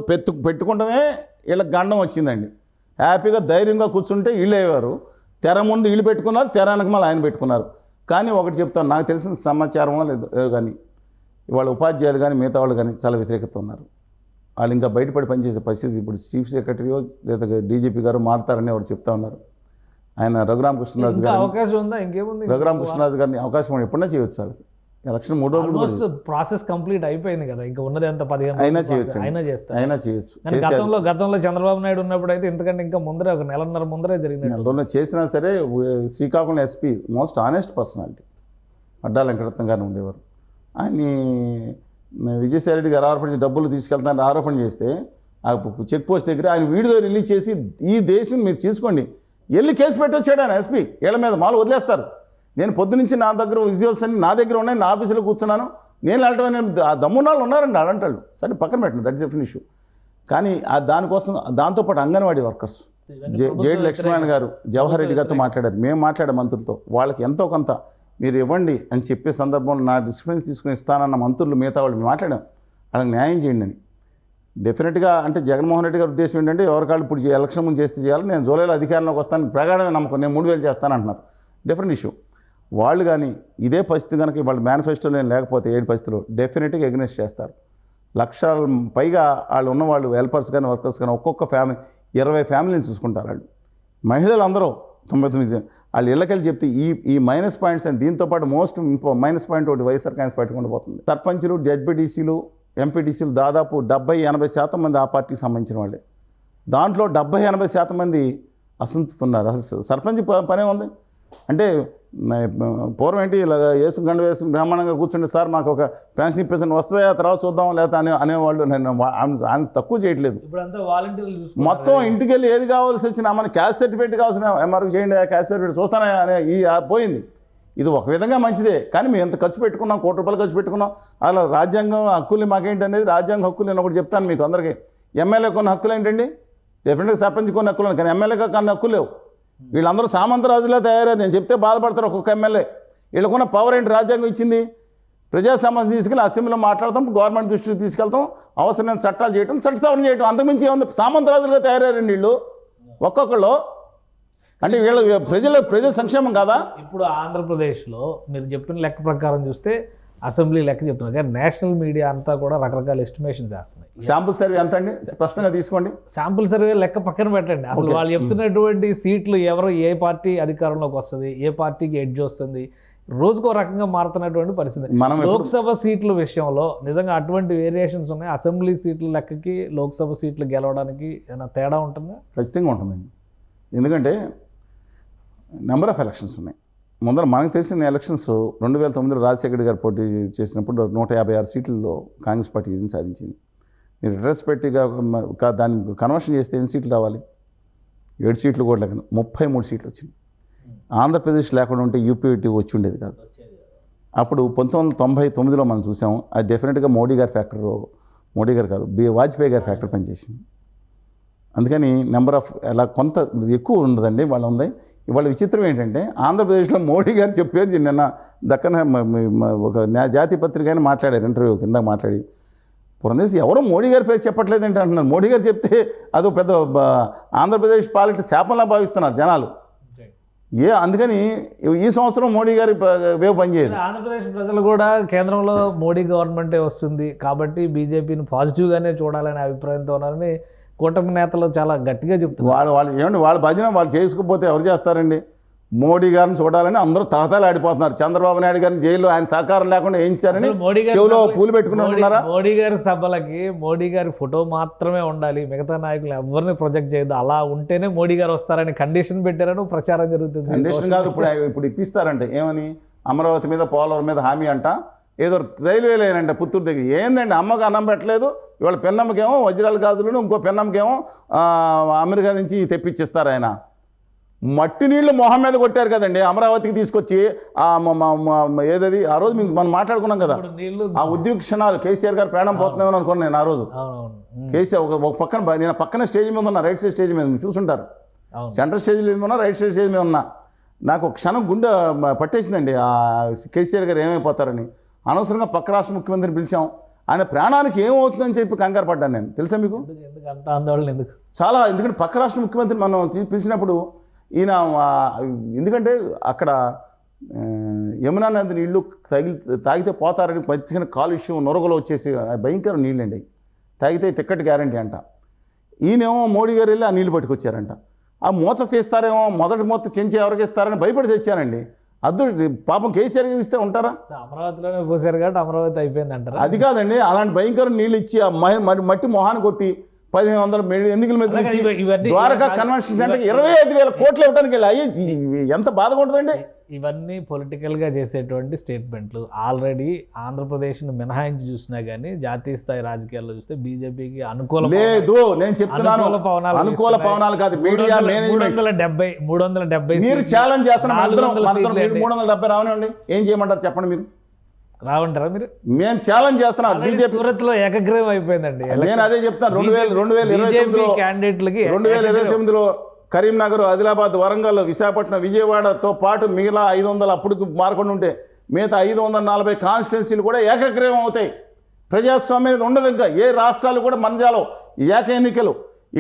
పెట్టుకుంటమే వీళ్ళకి గండం వచ్చిందండి. హ్యాపీగా ధైర్యంగా కూర్చుంటే వీళ్ళు అయ్యేవారు. తెర ముందు వీళ్ళు పెట్టుకున్నారు, తెర వెనక మళ్ళీ ఆయన పెట్టుకున్నారు. కానీ ఒకటి చెప్తాను, నాకు తెలిసిన సమాచారం లేదు కానీ ఇవాళ ఉపాధ్యాయులు కానీ మిగతా వాళ్ళు కానీ చాలా వ్యతిరేకత ఉన్నారు. వాళ్ళు ఇంకా బయటపడి పనిచేసే పరిస్థితి. ఇప్పుడు చీఫ్ సెక్రటరీ లేదా డీజీపీ గారు మారుతారని ఎవరు చెప్తా ఉన్నారు. ఆయన రఘురామకృష్ణరాజు గారు అవకాశం ఉందా? ఇంకేముంది, రఘురామకృష్ణరాజు గారిని అవకాశం ఎప్పుడైనా చేయొచ్చు. వాళ్ళకి ఎలక్షన్ 3 రోజులు ప్రాసెస్ కంప్లీట్ అయిపోయింది కదా, ఇంకా ఉన్నది ఎంత 15 అయినా చేయొచ్చు. గతంలో చంద్రబాబు నాయుడు ఉన్నప్పుడు అయితే ఎందుకంటే ఇంకా ముందరే 1 నెలన్నర ముందరే జరిగింది. నెలలో చేసినా సరే Srikakulam SP most honest personality Adda Venkataratnam గారిని ఉండేవారు. ఆయన్ని విజయసాయి రెడ్డి గారు ఆరోపణ డబ్బులు తీసుకెళ్తానని ఆరోపణ చేస్తే ఆ చెక్ పోస్ట్ దగ్గర ఆయన వీడియో రిలీజ్ చేసి ఈ దేశం మీరు తీసుకోండి వెళ్ళి కేసు పెట్టొచ్చాడు ఆయన ఎస్పీ. వీళ్ళ మీద మాలు వదిలేస్తారు. నేను పొద్దునుంచి నా దగ్గర విజువల్స్ అన్ని నా దగ్గర ఉన్నాయి, నా ఆఫీసులో కూర్చున్నాను, నేను వెళ్ళటం ఆ దమ్మున్నాళ్ళు ఉన్నారండి అలాంటాళ్ళు. సరే పక్కన పెట్టండి, దట్ ఇస్ డిఫరెంట్ ఇష్యూ. కానీ దానికోసం దాంతోపాటు అంగన్వాడీ వర్కర్స్ జేడి లక్ష్మీనారాయణ గారు జవహర్ రెడ్డి గారితో మాట్లాడారు. మేము మాట్లాడే మంత్రులతో వాళ్ళకి ఎంతో కొంత మీరు ఇవ్వండి అని చెప్పే సందర్భంలో నా డిస్పెన్స్ తీసుకుని ఇస్తానన్న మంత్రులు మిగతా వాళ్ళు మాట్లాడాం, వాళ్ళకి న్యాయం చేయండి అని. డెఫినెట్గా అంటే జగన్మోహన్ రెడ్డి గారి ఉద్దేశం ఏంటంటే ఎవరికాళ్ళు ఇప్పుడు ఎలక్షన్ ముందు చేస్తే చేయాలి, నేను జూలైలో అధికారంలోకి వస్తాను ప్రగాఢమైన నమ్మకం, నేను 3,000 చేస్తాను అంటున్నారు. Different issue. వాళ్ళు కానీ ఇదే పరిస్థితి కనుక వాళ్ళ మేనిఫెస్టోలో లేకపోతే 7 పరిస్థితులు డెఫినెట్గా ఎగ్నెస్ట్ చేస్తారు. 1,00,000 పైగా వాళ్ళు ఉన్నవాళ్ళు హెల్పర్స్ కానీ వర్కర్స్ కానీ ఒక్కొక్క ఫ్యామిలీ 20 ఫ్యామిలీని చూసుకుంటారు వాళ్ళు. మహిళలు అందరూ 99 వాళ్ళు ఇళ్ళకెళ్ళి చెప్తే ఈ మైనస్ పాయింట్స్ అని దీంతోపాటు మోస్ట్ మైనస్ పాయింట్ ఒకటి వైఎస్ఆర్ కాంగ్రెస్ పెట్టుకుంటూ పోతుంది. సర్పంచులు, జడ్పీటీసీలు, ఎంపీటీసీలు దాదాపు 70-80% మంది ఆ పార్టీకి సంబంధించిన వాళ్ళే. దాంట్లో 70-80% మంది అసంతృప్తున్నారు. అసలు సర్పంచ్ పనే ఉంది అంటే పూర్వం ఏంటి ఇలా గండు వేసుకుని బ్రహ్మాండంగా కూర్చుంటే సార్ మాకు ఒక పెన్షన్ ఇప్పించండి వస్తుందా తర్వాత చూద్దాం లేదా అనేవాళ్ళు. నేను ఆయన తక్కువ చేయట్లేదు. మొత్తం ఇంటికి వెళ్ళి ఏది కావాల్సి వచ్చినా మన క్యాస్ట్ సర్టిఫికేట్ కావాల్సిన ఎంఆర్కి చేయండి, క్యాస్ట్ సర్టిఫికేట్ చూస్తానే అనే పోయింది. ఇది ఒక విధంగా మంచిదే, కానీ మేము ఎంత ఖర్చు పెట్టుకున్నాం, ₹1 కోటి ఖర్చు పెట్టుకున్నాం. అలా రాజ్యాంగం హక్కులు మాకేంటి అనేది రాజ్యాంగ హక్కులు నేను ఒకటి చెప్తాను మీకు అందరికీ. ఎమ్మెల్యే కొన్ని హక్కులు ఏంటండి, డెఫినెట్గా సర్పంచ్ కొన్ని హక్కులు, కానీ ఎమ్మెల్యేగా కొన్ని హక్కులు లేవు. వీళ్ళందరూ సామంతరాజులా తయారయ్యారు. నేను చెప్తే బాధపడతారు ఒక్కొక్క ఎమ్మెల్యే. వీళ్ళకున్న పవర్ ఏంటి, రాజ్యాంగం ఇచ్చింది. ప్రజా సమస్యలు తీసుకెళ్ళి అసెంబ్లీలో మాట్లాడతాం, గవర్నమెంట్ దృష్టికి తీసుకెళ్తాం, అవసరమైన చట్టాలు చేయటం, చట్ట సవరణ చేయటం, అంతకుమించి ఏముంది. సామంతరాజులుగా తయారయ్యారండి వీళ్ళు ఒక్కొక్కళ్ళు. అంటే వీళ్ళు ప్రజల సంక్షేమం కాదా? ఇప్పుడు ఆంధ్రప్రదేశ్లో మీరు చెప్పిన లెక్క ప్రకారం చూస్తే అసెంబ్లీ లెక్క చెప్తున్నారు, కానీ నేషనల్ మీడియా అంతా కూడా రకరకాల ఎస్టిమేషన్ చేస్తున్నాయి. శాంపుల్ సర్వే ఎంత అండి స్పష్టంగా తీసుకోండి. శాంపుల్ సర్వే లెక్క పక్కన పెట్టండి. అసలు వాళ్ళు చెప్తున్నటువంటి సీట్లు ఎవరు, ఏ పార్టీ అధికారంలోకి వస్తుంది, ఏ పార్టీకి ఎడ్జ్ వస్తుంది, రోజుకో రకంగా మారుతున్నటువంటి పరిస్థితి. లోక్సభ సీట్ల విషయంలో నిజంగా అటువంటి వేరియేషన్స్ ఉన్నాయి. అసెంబ్లీ సీట్ల లెక్కకి లోక్సభ సీట్లు గెలవడానికి ఏమైనా తేడా ఉంటుందా? ఖచ్చితంగా ఉంటుందండి. ఎందుకంటే నెంబర్ ఆఫ్ ఎలక్షన్స్ ఉన్నాయి. ముందర మనకు తెలిసిన ఎలక్షన్స్ 2009లో రాజశేఖర్ గారు పోటీ చేసినప్పుడు 156 సీట్లలో కాంగ్రెస్ పార్టీ విజయం సాధించింది. మీరు రెట్రోస్పెక్టివ్గా దాన్ని కన్వర్షన్ చేస్తే ఎన్ని సీట్లు రావాలి? 7 సీట్లు కూడా లేక 33 సీట్లు వచ్చింది. ఆంధ్రప్రదేశ్ లేకుండా ఉంటే యూపీటీ వచ్చి ఉండేది కాదు. అప్పుడు 1999లో మనం చూసాము. అది డెఫినెట్గా మోడీ గారు కాదు, వాజ్పేయి గారి ఫ్యాక్టర్ పనిచేసింది. అందుకని నెంబర్ ఆఫ్ అలా కొంత ఎక్కువ ఉండదండి వాళ్ళు ఉంది. ఇవాళ విచిత్రం ఏంటంటే ఆంధ్రప్రదేశ్లో మోడీ గారు చెప్పారు. నిన్న దక్కన ఒక జాతీయ పత్రిక అని మాట్లాడారు ఇంటర్వ్యూ కింద మాట్లాడి, పురంధేశ్ ఎవరో మోడీ గారి పేరు చెప్పట్లేదంటే అంటున్నారు. మోడీ గారు చెప్తే అదో పెద్ద ఆంధ్రప్రదేశ్ పాలిటిక్స్ శాపంలా భావిస్తున్నారు జనాలు. అందుకని ఈ సంవత్సరం మోడీ గారి వేవ్ పనిచేయదు. ఆంధ్రప్రదేశ్ ప్రజలు కూడా కేంద్రంలో మోడీ గవర్నమెంటే వస్తుంది కాబట్టి బీజేపీని పాజిటివ్గానే చూడాలనే అభిప్రాయంతో ఉన్నారని కూటమి నేతలు చాలా గట్టిగా చెప్తున్నారు. వాళ్ళు ఏమండి వాళ్ళ భజన వాళ్ళు చేసుకోకపోతే ఎవరు చేస్తారండి? మోడీ గారిని చూడాలని అందరూ తహతాలు ఆడిపోతున్నారు. చంద్రబాబు నాయుడు గారిని జైల్లో ఆయన సహకారం లేకుండా ఏం చేశారని చెవులో పూలు పెట్టుకుని ఉన్నారా? మోడీ గారి సభలకి మోడీ గారి ఫోటో మాత్రమే ఉండాలి, మిగతా నాయకులు ఎవరిని ప్రొజెక్ట్ చేయదు, అలా ఉంటేనే మోడీ గారు వస్తారని కండిషన్ పెట్టారని ప్రచారం జరుగుతుంది. కండిషన్ కాదు, ఇప్పుడు ఇప్పిస్తారంటే ఏమని అమరావతి మీద పోలవరం మీద హామీ అంట, ఏదో రైల్వే లైన్ అంటే పుత్తూరు దగ్గర. ఏందండి అమ్మకు అన్నం పెట్టలేదు, ఇవాళ పెన్నమ్మకేమో వజ్రాల గాజులను, ఇంకో పెన్నమ్మకేమో అమెరికా నుంచి తెప్పించిస్తారు. ఆయన మట్టి నీళ్లు మొహం మీద కొట్టారు కదండి అమరావతికి తీసుకొచ్చి. ఏదది ఆ రోజు మనం మాట్లాడుకున్నాం కదా, ఆ ఉద్యోగ క్షణాలు కేసీఆర్ గారు ప్రాణం పోతున్నామని అనుకున్నాను నేను ఆ రోజు. కేసీఆర్ ఒక పక్కన నేను పక్కన స్టేజ్ మీద ఉన్నా, రైట్ సైడ్ స్టేజ్ మీద చూసుంటారు. సెంట్రల్ స్టేజ్ మీద ఉన్నా, రైట్ సైడ్ స్టేజ్ మీద ఉన్నా. నాకు ఒక క్షణం గుండె పట్టేసిందండి ఆ కేసీఆర్ గారు ఏమైపోతారని. అనవసరంగా పక్క రాష్ట్ర ముఖ్యమంత్రిని పిలిచాం, ఆయన ప్రాణానికి ఏమవుతుందని చెప్పి కంగారు పడ్డాను నేను. తెలుసా మీకు? అంత ఆందోళన ఎందుకు? చాలా. ఎందుకంటే పక్క రాష్ట్ర ముఖ్యమంత్రిని మనం పిలిచినప్పుడు ఈయన ఎందుకంటే అక్కడ యమునా నది నీళ్లు తాగితే పోతారని పచ్చిగా కాలుష్యం నొరగలు వచ్చేసి భయంకర నీళ్ళండి, తాగితే టికెట్ గ్యారంటీ అంట. ఈయనేమో మోడీ గారు వెళ్ళి ఆ నీళ్ళు పట్టుకొచ్చారంట. ఆ మూత తీస్తారేమో, మొదటి మూత చెంచి ఎవరికి ఇస్తారని భయపడి తెచ్చారండి. పాపం కేసీఆర్ ఇస్తే ఉంటారా? అమరావతిలోనే పోసారు కాబట్టి అమరావతి అయిపోయింది అంటారు. అది కాదండి, అలాంటి భయంకర నీళ్ళు ఇచ్చి ఆ మట్టి మొహాన్ని కొట్టి 1500 ఎన్నికల మీద ఇచ్చి ద్వారకా కన్వెన్షన్ సెంటర్కి 25,000 కోట్లు ఇవ్వడానికి వెళ్ళి ఎంత బాధగా ఉంటుందండి. ఇవన్నీ పొలిటికల్గా చేసేటువంటి స్టేట్మెంట్లు. ఆల్రెడీ ఆంధ్రప్రదేశ్ను మినహాయించి చూసినా కానీ జాతీయ స్థాయి రాజకీయాల్లో చూస్తే బీజేపీకి అనుకూల లేదు. నేను చెప్తున్నాను అనుకూల పవనాలు కాదు, మీడియా మేనేజ్మెంట్. 370 మీరు ఛాలెంజ్ చేస్తున్నారు. 370 రావనివ్వండి, ఏం చేయమంటారు చెప్పండి? మీరు రావంటారా? మీరు మేము ఛాలెంజ్ చేస్తున్నాం. బీజేపీ సూరత్లో ఏకగ్రీవం అయిపోయిందండి. నేను అదే చెప్తాను. 2029లో కరీంనగర్, ఆదిలాబాద్, వరంగల్, విశాఖపట్నం, విజయవాడతో పాటు మిగిలిన 500 అప్పుడు మారకుండా ఉంటే మిగతా 540 కాన్స్టిట్యున్సీలు కూడా ఏకగ్రీవం అవుతాయి. ప్రజాస్వామ్యం అనేది ఉండదు. ఇంకా ఏ రాష్ట్రాలు కూడా మనజాలో ఏక ఎన్నికలు.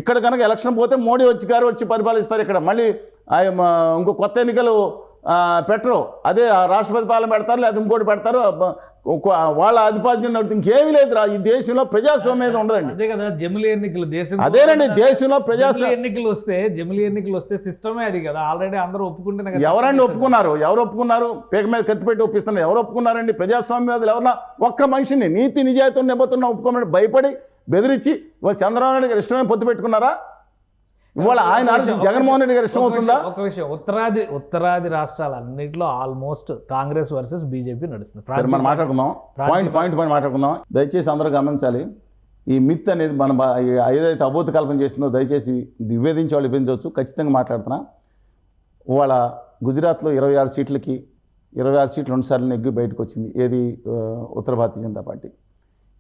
ఇక్కడ కనుక ఎలక్షన్ పోతే మోడీ గారు వచ్చి పరిపాలిస్తారు. ఇక్కడ మళ్ళీ ఇంకో కొత్త ఎన్నికలు పెట్టరు. అదే రాష్ట్రపతి పాలన పెడతారు, లేదా ఇంకోటి పెడతారు. వాళ్ళ ఆధిపత్యం నడుతుంది. ఇంకేమీ లేదు ఈ దేశంలో. ప్రజాస్వామ్యం ఉండదండి. అదే కదా జమిలీ ఎన్నికలు దేశం. అదేనండి దేశంలో ప్రజాస్వామ్యం. జమిలీ ఎన్నికలు వస్తే సిస్టమే అది కదా. ఆల్రెడీ అందరూ ఒప్పుకుంటేనే కదా. ఎవరండి ఒప్పుకున్నారు? ఎవరు ఒప్పుకున్నారు? పేక మీద కత్తిపెట్టి ఒప్పిస్తున్నారు. ఎవరు ఒప్పుకున్నారండి? ప్రజాస్వామ్యవాదులు ఎవరన్నా ఒక్క మనిషిని నీతి నిజాయితీ నిబద్ధతను ఒప్పుకోమని భయపడి బెదిరించి ఇవాళ చంద్రబాబు నాయుడు గారు ఇష్టమే పొత్తు పెట్టుకున్నారా? ఇవాళ ఆయన జగన్మోహన్ రెడ్డి గారు ఇష్టం అవుతుందా? ఒక విషయం, ఉత్తరాది రాష్ట్రాలన్నింటిలో ఆల్మోస్ట్ కాంగ్రెస్ వర్సెస్ బీజేపీ నడుస్తుంది. సరే మనం మాట్లాడుకుందాం, పాయింట్ మాట్లాడుకుందాం. దయచేసి అందరూ గమనించాలి. ఈ మిత్ అనేది మన ఏదైతే అబోధ కల్పన చేస్తుందో దయచేసి విభేదించే వాళ్ళు విభేదించవచ్చు. ఖచ్చితంగా మాట్లాడుతున్నా. ఇవాళ గుజరాత్లో 26 సీట్లకి 26 సీట్లు 2 సార్లు నెగ్గి బయటకు వచ్చింది. ఏది? ఉత్తర భారతీయ జనతా పార్టీ.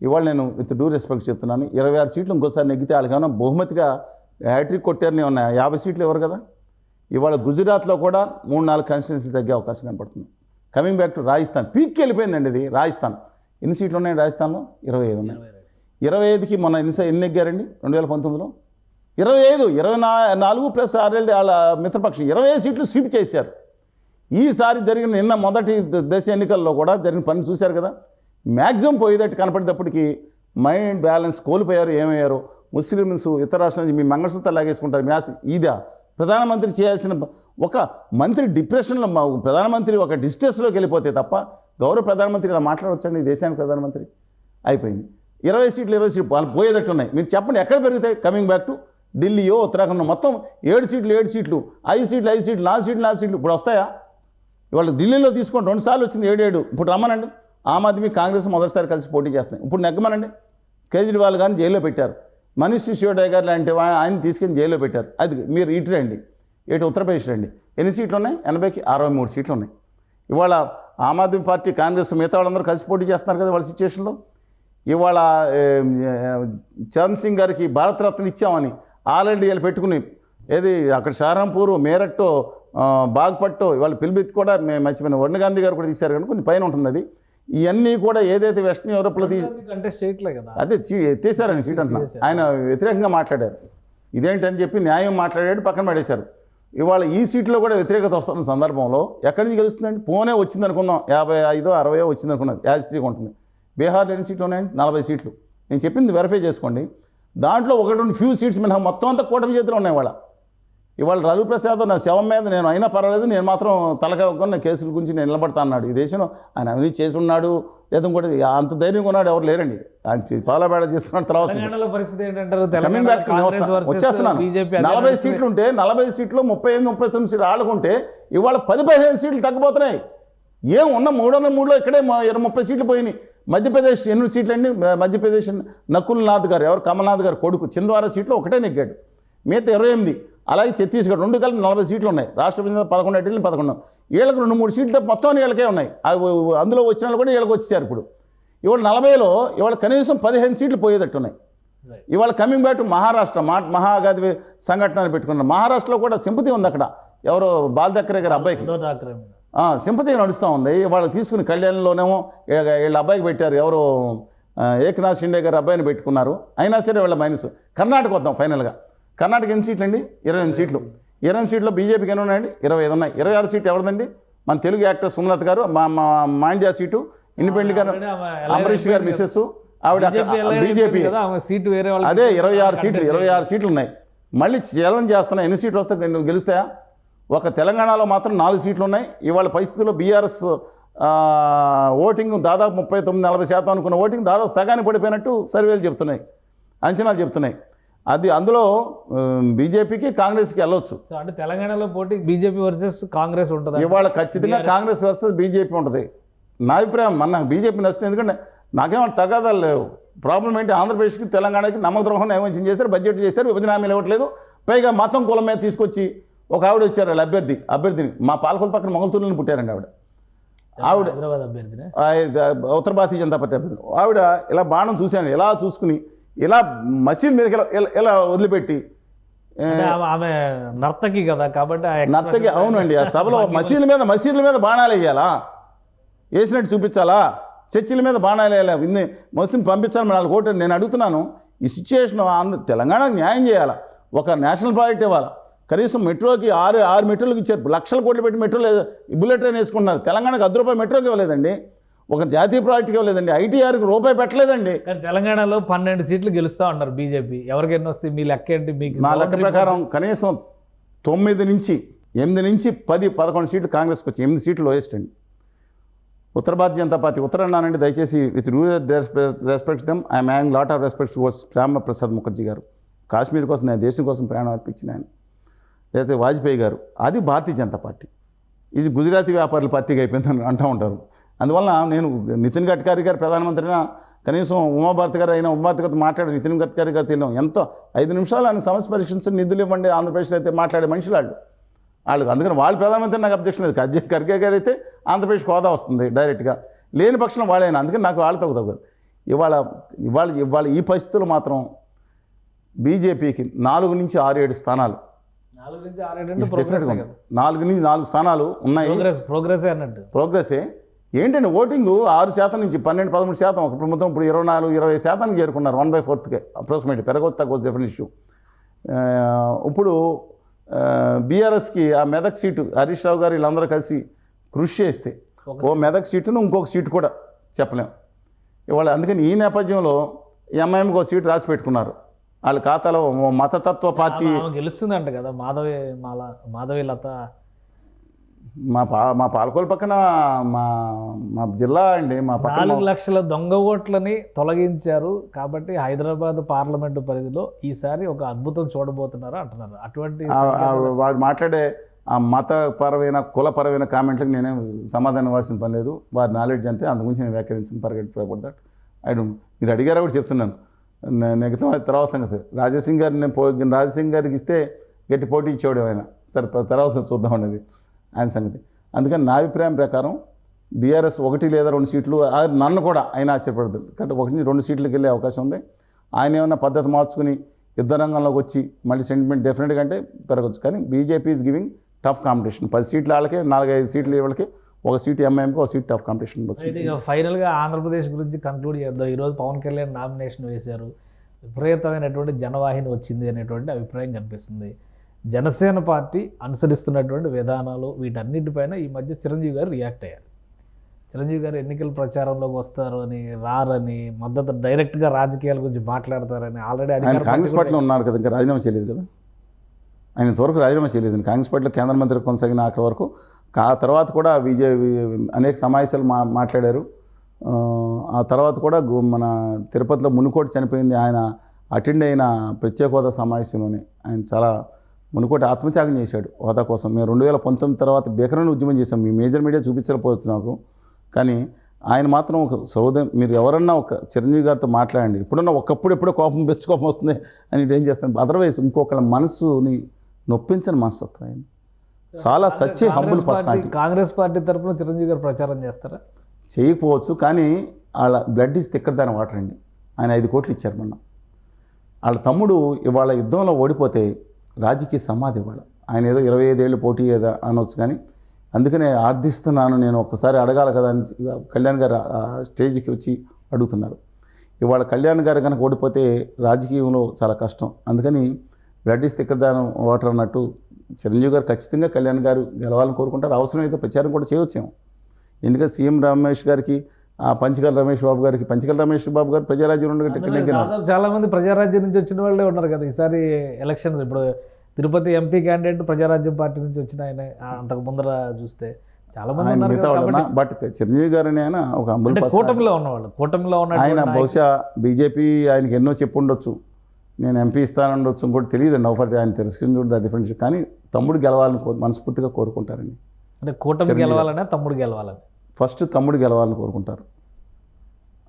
ఇవాళ నేను విత్ డ్యూ రెస్పెక్ట్ చెప్తున్నాను, 26 సీట్లు ఇంకోసారి నెగ్గితే వాళ్ళకేమైనా బహుమతిగా హ్యాట్రిక్ కొట్టారని ఉన్నాయి. 50 సీట్లు ఎవరు కదా. ఇవాళ గుజరాత్లో కూడా 3-4 కాన్స్టిట్యున్సీ తగ్గే అవకాశం కనపడుతుంది. కమింగ్ బ్యాక్ టు రాజస్థాన్, పీక్కి వెళ్ళిపోయిందండి ఇది. రాజస్థాన్ ఎన్ని సీట్లు ఉన్నాయి? రాజస్థాన్లో 25 ఉన్నాయి. 25కి మొన్న ఎన్ని నెగ్గారండి 2019లో? 25, 24 ప్లస్ 6 వాళ్ళ మిత్రపక్షం 25 సీట్లు స్వీప్ చేశారు. ఈసారి జరిగిన నిన్న మొదటి దశ ఎన్నికల్లో కూడా జరిగిన పని చూశారు కదా. మ్యాక్సిమం పోయేటట్టు కనపడేటప్పటికి మైండ్ బ్యాలెన్స్ కోల్పోయారు. ఏమయ్యారు? ముస్లిమ్స్ ఇతర రాష్ట్రాల నుంచి మీ మంగళసూత్రాలు లాగేసుకుంటారు. ఇదా ప్రధానమంత్రి చేయాల్సిన? ఒక మంత్రి డిప్రెషన్లో, ప్రధానమంత్రి ఒక డిస్ట్రెస్లోకి వెళ్ళిపోతే తప్ప గౌరవ ప్రధానమంత్రి ఇలా మాట్లాడవచ్చండి. ఈ దేశానికి ప్రధానమంత్రి అయిపోయింది. 20 సీట్లు వాళ్ళు పోయేటట్టు ఉన్నాయి. మీరు చెప్పండి ఎక్కడ పెరుగుతాయి? కమింగ్ బ్యాక్ టు ఢిల్లీయో ఉత్తరాఖండ్ మొత్తం 7 సీట్లు 5 సీట్లు 4 సీట్లు ఇప్పుడు వస్తాయా? ఇవాళ ఢిల్లీలో తీసుకోండి 2 సార్లు వచ్చింది 7. ఇప్పుడు రమ్మనండి. ఆమ్ ఆద్మీ కాంగ్రెస్ మొదటిసారి కలిసి పోటీ చేస్తున్నాయి. ఇప్పుడు నెగ్గమనండి. కేజ్రీవాల్ గారిని జైల్లో పెట్టారు. మనీష్ సిసోడియా గారు లాంటి ఆయన తీసుకెళ్ళి జైల్లో పెట్టారు. అది మీరు ఇటు రండి, ఉత్తరప్రదేశ్ రండి. ఎన్ని సీట్లు ఉన్నాయి? 80కి 63 సీట్లు ఉన్నాయి. ఇవాళ ఆమ్ ఆద్మీ పార్టీ కాంగ్రెస్ మిగతా వాళ్ళందరూ కలిసి పోటీ చేస్తున్నారు కదా వాళ్ళ సిచ్యువేషన్లో. ఇవాళ చరణ్ సింగ్ గారికి భారతరత్న ఇచ్చామని ఆల్రెడీ వీళ్ళు పెట్టుకుని ఏది అక్కడ షారంపూర్, మేరట్, బాగ్పట్టు ఇవాళ పిలిబిత్ కూడా మేము మర్చిపోయిన వరుణ్ గాంధీ గారు కూడా తీశారు కానీ కొన్ని పైన ఉంటుంది. అది ఇవన్నీ కూడా ఏదైతే వెస్ట్రన్ యూరోప్లో అదే తీశారని సీట్ అంటున్నా. ఆయన వ్యతిరేకంగా మాట్లాడారు. ఇదేంటని చెప్పి న్యాయం మాట్లాడాడు, పక్కన పడేశారు. ఇవాళ ఈ సీట్లో కూడా వ్యతిరేకత వస్తున్న సందర్భంలో ఎక్కడి నుంచి గెలుస్తుందండి? పూణే వచ్చింది అనుకుందాం, 55, 60 వచ్చింది అనుకున్నది. యాజిస్ట్రీగా ఉంటుంది. బీహార్లో ఎన్ని సీట్లు ఉన్నాయండి? 40 సీట్లు. నేను చెప్పింది వెరిఫై చేసుకోండి. దాంట్లో 1-2 ఫ్యూ సీట్స్ మినహా మొత్తం అంతా కూటమి చేతిలో ఉన్నాయి. ఇవాళ రఘు ప్రసాద్ నా శవం మీద నేను అయినా పర్వాలేదు, నేను మాత్రం తలకాయ కేసుల గురించి నేను నిలబడతా అన్నాడు. ఈ దేశంలో ఆయన అవినీతి చేసి ఉన్నాడు, లేదా కూడా అంత ధైర్యం ఉన్నాడు ఎవరు లేరండి. ఆయన పాలబేడ చేసుకున్న తర్వాత వచ్చేస్తున్నాను. 40 సీట్లు ఉంటే 40 సీట్లు 35-39 సీట్లు ఆడుకుంటే ఇవాళ 10-15 సీట్లు తగ్గిపోతున్నాయి. ఏం ఉన్న 303లో ఇక్కడే 30 సీట్లు పోయినాయి. మధ్యప్రదేశ్ 8 సీట్లు అండి. మధ్యప్రదేశ్ నకుల్నాథ్ గారు, ఎవరు కమల్నాథ్ గారు కొడుకు, చింద్వారా సీట్లో ఒకటే నెగ్గాడు. మిగతా 28. అలాగే ఛత్తీస్గఢ్ 2 కలిపి 40 సీట్లు ఉన్నాయి. రాష్ట్రపతి 11 11. వీళ్ళకి 2-3 సీట్లు మొత్తం వీళ్ళకే ఉన్నాయి. అందులో వచ్చిన వాళ్ళు కూడా వీళ్ళకి వచ్చేసారు. ఇప్పుడు ఇవాళ 40లో ఇవాళ కనీసం 15 సీట్లు పోయేటట్టున్నాయి. ఇవాళ కమింగ్ బ్యాక్ టు మహారాష్ట్ర, మహాగాది సంఘటన పెట్టుకున్నారు. మహారాష్ట్రలో కూడా సింపతి ఉంది. అక్కడ ఎవరో బాల్ థాకరే గారి అబ్బాయికి సింపతి నడుస్తూ ఉంది. వాళ్ళు తీసుకుని కళ్యాణ్లోనేమో వీళ్ళ అబ్బాయికి పెట్టారు. ఎవరు ఏకనాథ్ షిండే గారి అబ్బాయిని పెట్టుకున్నారు. అయినా సరే వీళ్ళ మైనస్. కర్ణాటక వద్దాం ఫైనల్గా. కర్ణాటక ఎన్ని సీట్లు అండి? 28 సీట్లు. 28 సీట్లో బీజేపీకి ఎన్ని ఉన్నాయండి? 25 ఉన్నాయి. 26 సీట్లు ఎవరిదండి? మన తెలుగు యాక్టర్ సుమలత గారు, మాండ్యా సీటు, ఇండిపెండెంట్ గారు అంబరీష్ గారు మిస్సెస్, ఆవిడ బీజేపీ. అదే 26 సీట్లు ఉన్నాయి. మళ్ళీ ఛాలెంజ్ చేస్తున్నా. ఎన్ని సీట్లు వస్తాయి? గెలుస్తాయా? ఒక తెలంగాణలో మాత్రం 4 సీట్లు ఉన్నాయి. ఇవాళ పరిస్థితుల్లో బీఆర్ఎస్ ఓటింగ్ దాదాపు 39-40% అనుకున్న ఓటింగ్ దాదాపు సగానికి పడిపోయినట్టు సర్వేలు చెప్తున్నాయి, అంచనాలు చెప్తున్నాయి. అది అందులో బీజేపీకి కాంగ్రెస్కి వెళ్ళొచ్చు. అంటే తెలంగాణలో పోటీ బీజేపీ వర్సెస్ కాంగ్రెస్ ఉంటుంది. ఇవాళ ఖచ్చితంగా కాంగ్రెస్ వర్సెస్ బీజేపీ ఉంటుంది నా అభిప్రాయం. నాకు బీజేపీ నచ్చుతుంది. ఎందుకంటే నాకేమో తగాదాలు లేవు. ప్రాబ్లం ఏంటి? ఆంధ్రప్రదేశ్కి తెలంగాణకి నమ్మద్రోహం ఏమని చేశారు, బడ్జెట్ చేశారు, విభజన హామీలు ఇవ్వట్లేదు. పైగా మతం కులం మీద తీసుకొచ్చి ఒక ఆవిడ వచ్చారు. వాళ్ళ అభ్యర్థిని మా పాలకొల పక్కన మొగల్తూరుని పుట్టారండి ఆవిడ ఉత్తర భారతీయ జనతా పార్టీ అభ్యర్థి. ఆవిడ ఇలా బాణం చూశాను, ఇలా చూసుకుని ఇలా మసీద్ మీదకి ఇలా వదిలిపెట్టి, ఆమె నర్తకి కదా కాబట్టి నర్తకి. అవునండి. ఆ సభలో మసీదుల మీద బాణాలు వేయాలా? వేసినట్టు చూపించాలా? చర్చిల మీద బాణాలు వేయాలా? ఇన్ని ముస్లిం పంపించాలని 4 కోట్లు. నేను అడుగుతున్నాను, ఈ సిచ్యువేషన్ తెలంగాణకు న్యాయం చేయాలా? ఒక నేషనల్ ప్రాజెక్ట్ ఇవ్వాలా? కనీసం మెట్రోకి ఆరు మెట్రోలకు ఇచ్చారు, లక్షల కోట్లు పెట్టి మెట్రోలు బుల్లెట్ ట్రైన్ వేసుకుంటున్నారు. తెలంగాణకు ₹10 మెట్రోకి ఇవ్వలేదండి, ఒక జాతీయ ప్రాజెక్ట్కి ఇవ్వలేదండి, ఐటీఆర్కి రూపాయి పెట్టలేదండి. కానీ తెలంగాణలో 12 సీట్లు గెలుస్తూ ఉన్నారు బీజేపీ. ఎవరికి ఎన్ని వస్తాయి మీ లెక్క ఏంటి? మీకు నా లెక్క ప్రకారం కనీసం 8 నుంచి 10, 11 సీట్లు కాంగ్రెస్కి వచ్చి 8 సీట్లు లోయెస్ట్ అండి. ఉత్తర భారతీయ జనతా పార్టీ అన్నానండి, దయచేసి విత్ రూ respects them I'm having lot of respects towards Shyama Prasad Mukherjee గారు. కాశ్మీర్ కోసం నేను దేశం కోసం ప్రయాణం అర్పించిన ఆయన. లేకపోతే వాజ్పేయి గారు, అది భారతీయ జనతా పార్టీ. ఇది గుజరాతీ వ్యాపారుల పార్టీగా అయిపోయిందని అంటూ ఉంటారు. అందువల్ల నేను నితిన్ గడ్కరీ గారు ప్రధానమంత్రిగా కనీసం ఉమాభారతి గారితో మాట్లాడి నితిన్ గడ్కరీ గారు తెలియడం ఎంతో 5 నిమిషాలు ఆయన సమస్య పరీక్షించి నిధులు ఇవ్వండి ఆంధ్రప్రదేశ్లో అయితే మాట్లాడే మనుషులు వాళ్ళు. అందుకని వాళ్ళు ప్రధానమంత్రి నాకు అబ్జెక్షన్ లేదు. ఖర్గే గారు అయితే ఆంధ్రప్రదేశ్ హోదా వస్తుంది డైరెక్ట్గా, లేని పక్షంలో వాళ్ళైనా. అందుకని నాకు వాళ్ళతో తగ్గదు. ఇవాళ ఈ పరిస్థితులు మాత్రం బీజేపీకి 4 నుంచి 6-7 స్థానాలు, 4 నుంచి 6 4 నుంచి 4 స్థానాలు ఉన్నాయి. ప్రోగ్రెసే ఏంటంటే ఓటింగ్ 6% నుంచి 12-13%, ఒక మొత్తం ఇప్పుడు 24-20% చేరుకున్నారు. 1/4 అప్రోక్సిమేట్లీ, పెరగవచ్చు తగ్గవచ్చు, డిఫరెంట్ ఇష్యూ. ఇప్పుడు బీఆర్ఎస్కి ఆ మెదక్ సీటు హరీష్ రావు గారు వీళ్ళందరూ కలిసి కృషి చేస్తే ఓ మెదక్ సీటును ఇంకొక సీటు కూడా చెప్పలేం ఇవాళ. అందుకని ఈ నేపథ్యంలో ఎంఐఎంకి ఒక సీటు రాసి పెట్టుకున్నారు. వాళ్ళ ఖాతాలో మతతత్వ పార్టీ గెలుస్తుందంట కదా, మాధవి లత. మా పాలకోలు పక్కన మా జిల్లా అండి. మా 4 లక్షల దొంగ ఓట్లని తొలగించారు కాబట్టి హైదరాబాద్ పార్లమెంటు పరిధిలో ఈసారి ఒక అద్భుతం చూడబోతున్నారు అంటున్నారు. అటువంటి వాడు మాట్లాడే ఆ మతపరమైన కులపరమైన కామెంట్లకు నేనే సమాధానం ఇవ్వాల్సిన పని లేదు. వారి నాలెడ్జ్ అంతే, అందుగురించి నేను వ్యాఖ్యానించిన పర్గెట్ దట్. మీరు అడిగారా కూడా చెప్తున్నాను. మిగతా తర్వాత సంగతి రాజాసింగ్ గారికి ఇస్తే గట్టి పోటీ ఇచ్చేవాడు ఆయన. సరే తర్వాత చూద్దాం అనేది ఆయన సంగతి. అందుకని నా అభిప్రాయం ప్రకారం బీఆర్ఎస్ 1 లేదా 2 సీట్లు, నన్ను కూడా ఆయన ఆశ్చర్యపడదు. కాబట్టి 1-2 సీట్లకు వెళ్ళే అవకాశం ఉంది. ఆయన ఏమన్నా పద్ధతి మార్చుకుని యుద్ధ రంగంలోకి వచ్చి మళ్ళీ సెంటిమెంట్ డెఫినెట్గా అంటే పెరగచ్చు. కానీ BJP is giving tough competition. 10 సీట్లు వాళ్ళకి, 4-5 సీట్లు వాళ్ళకి, 1 సీటు ఎంఐఎంకి, 1 సీట్ టఫ్ కాంపిటీషన్ వచ్చింది. ఫైనల్గా ఆంధ్రప్రదేశ్ గురించి కంక్లూడ్ చేద్దాం. ఈరోజు పవన్ కళ్యాణ్ నామినేషన్ వేశారు, విపరీతమైనటువంటి జనవాహిని వచ్చింది అనేటువంటి అభిప్రాయం కనిపిస్తుంది. జనసేన పార్టీ అనుసరిస్తున్నటువంటి విధానాలు వీటన్నిటిపైన ఈ మధ్య చిరంజీవి గారు రియాక్ట్ అయ్యారు. చిరంజీవి గారు ఎన్నికల ప్రచారంలోకి వస్తారు అని, రారని, మద్దతు డైరెక్ట్గా రాజకీయాల గురించి మాట్లాడతారని ఆల్రెడీ ఆయన కాంగ్రెస్ పార్టీలో ఉన్నారు కదా, ఇంకా రాజీనామా చేయలేదు కదా. ఆయన ఇంతవరకు రాజీనామా చేయలేదు. కాంగ్రెస్ పార్టీలో కేంద్ర మంత్రి కొనసాగిన ఆఖరి వరకు. ఆ తర్వాత కూడా అనేక సమావేశాలు మాట్లాడారు. ఆ తర్వాత కూడా మన తిరుపతిలో మునుకోటి చనిపోయింది, ఆయన అటెండ్ అయిన ప్రత్యేక హోదా సమావేశంలోనే ఆయన చాలా మునుకోటి ఆత్మత్యాగం చేశాడు హోదా కోసం. మేము 2019 తర్వాత భీకరమైన ఉద్యమం చేశాం. మీ మేజర్ మీడియా చూపించకపోవచ్చు నాకు, కానీ ఆయన మాత్రం ఒక మీరు ఎవరన్నా ఒక చిరంజీవి గారితో మాట్లాడండి, ఇప్పుడున్న ఎప్పుడో కోపం కోపం వస్తుంది అని ఏం చేస్తాను. అదర్వైజ్ ఇంకొకళ్ళ మనసుని నొప్పించని మనస్తత్వం ఆయన. చాలా సచ్చి హంబుల్ పర్సనాలిటీ. కాంగ్రెస్ పార్టీ తరఫున చిరంజీవి గారు ప్రచారం చేస్తారా? చేయకపోవచ్చు, కానీ వాళ్ళ blood is thicker than water అండి. ఆయన 5 కోట్లు ఇచ్చారు మొన్న. వాళ్ళ తమ్ముడు ఇవాళ యుద్ధంలో ఓడిపోతే రాజకీయ సమాధి ఇవాళ. ఆయన ఏదో 25 ఏళ్ళు పోటీ ఏదో అనవచ్చు, కానీ అందుకనే ఆర్థిస్తున్నాను నేను, ఒక్కసారి అడగాలి కదా అని కళ్యాణ్ గారు స్టేజ్కి వచ్చి అడుగుతున్నారు. ఇవాళ కళ్యాణ్ గారు కనుక ఓడిపోతే రాజకీయంలో చాలా కష్టం. అందుకని blood is thicker than water అన్నట్టు చిరంజీవి గారు ఖచ్చితంగా కళ్యాణ్ గారు గెలవాలని కోరుకుంటారు. అవసరమైతే ప్రచారం కూడా చేయవచ్చేమో. ఎందుకంటే సీఎం రమేష్ గారికి, పంచకల్ రమేష్ బాబు గారికి, పంచకల్ రమేష్ బాబు గారు ప్రజారాజ్యం నుండి చాలా మంది ప్రజారాజ్యం నుంచి వచ్చిన వాళ్ళే ఉన్నారు కదా ఈసారి ఎలక్షన్స్. ఇప్పుడు Tirupati MP candidate Praja Rajyam party నుంచి వచ్చిన ఆయన, అంతకు ముందర చూస్తే చాలా మంది ఉన్నారు. బట్ చిరంజీవి గారు ఆయన ఒక కూటమిలో ఉన్నవాళ్ళు, కూటమిలో ఉన్న ఆయన బహుశా బీజేపీ ఆయనకి ఎన్నో చెప్పుండొచ్చు, నేను ఎంపీ ఇస్తానుండొచ్చు, ఇంకోటి తెలియదండి. ఒకటి ఆయన తెలుసుకుని చూడ డిఫరెన్స్. కానీ తమ్ముడు గెలవాలని మనస్ఫూర్తిగా కోరుకుంటారండి. అంటే కూటమి గెలవాలనే తమ్ముడు గెలవాలని, ఫస్ట్ తమ్ముడు గెలవాలని కోరుకుంటారు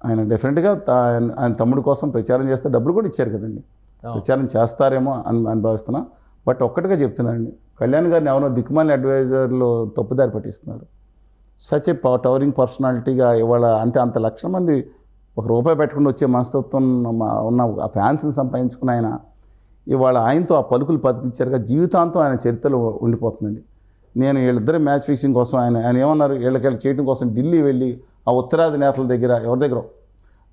ఆయన. డెఫినెట్గా ఆయన తమ్ముడు కోసం ప్రచారం చేస్తే డబ్బులు కూడా ఇచ్చారు కదండి, ప్రచారం చేస్తారేమో అని భావిస్తున్నా. బట్ ఒక్కటిగా చెప్తున్నానండి, కళ్యాణ్ గారిని ఎవరో దిక్కుమాలి అడ్వైజర్లు తప్పుదారి పట్టిస్తున్నారు. సచ్ ఏ టవరింగ్ పర్సనాలిటీగా ఇవాళ అంటే అంత లక్షల మంది ₹1 పెట్టుకుని వచ్చే మనస్తత్వం ఉన్న ఆ ఫ్యాన్స్ని సంపాదించుకున్న ఆయన ఇవాళ ఆయనతో ఆ పలుకులు పతికిచ్చారుగా జీవితాంతం ఆయన చరిత్రలో ఉండిపోతుందండి. నేను వీళ్ళిద్దరే మ్యాచ్ ఫిక్సింగ్ కోసం ఆయన ఏమన్నారు, వీళ్ళకి చేయడం కోసం ఢిల్లీ వెళ్ళి ఆ ఉత్తరాది నేతల దగ్గర, ఎవరి దగ్గర,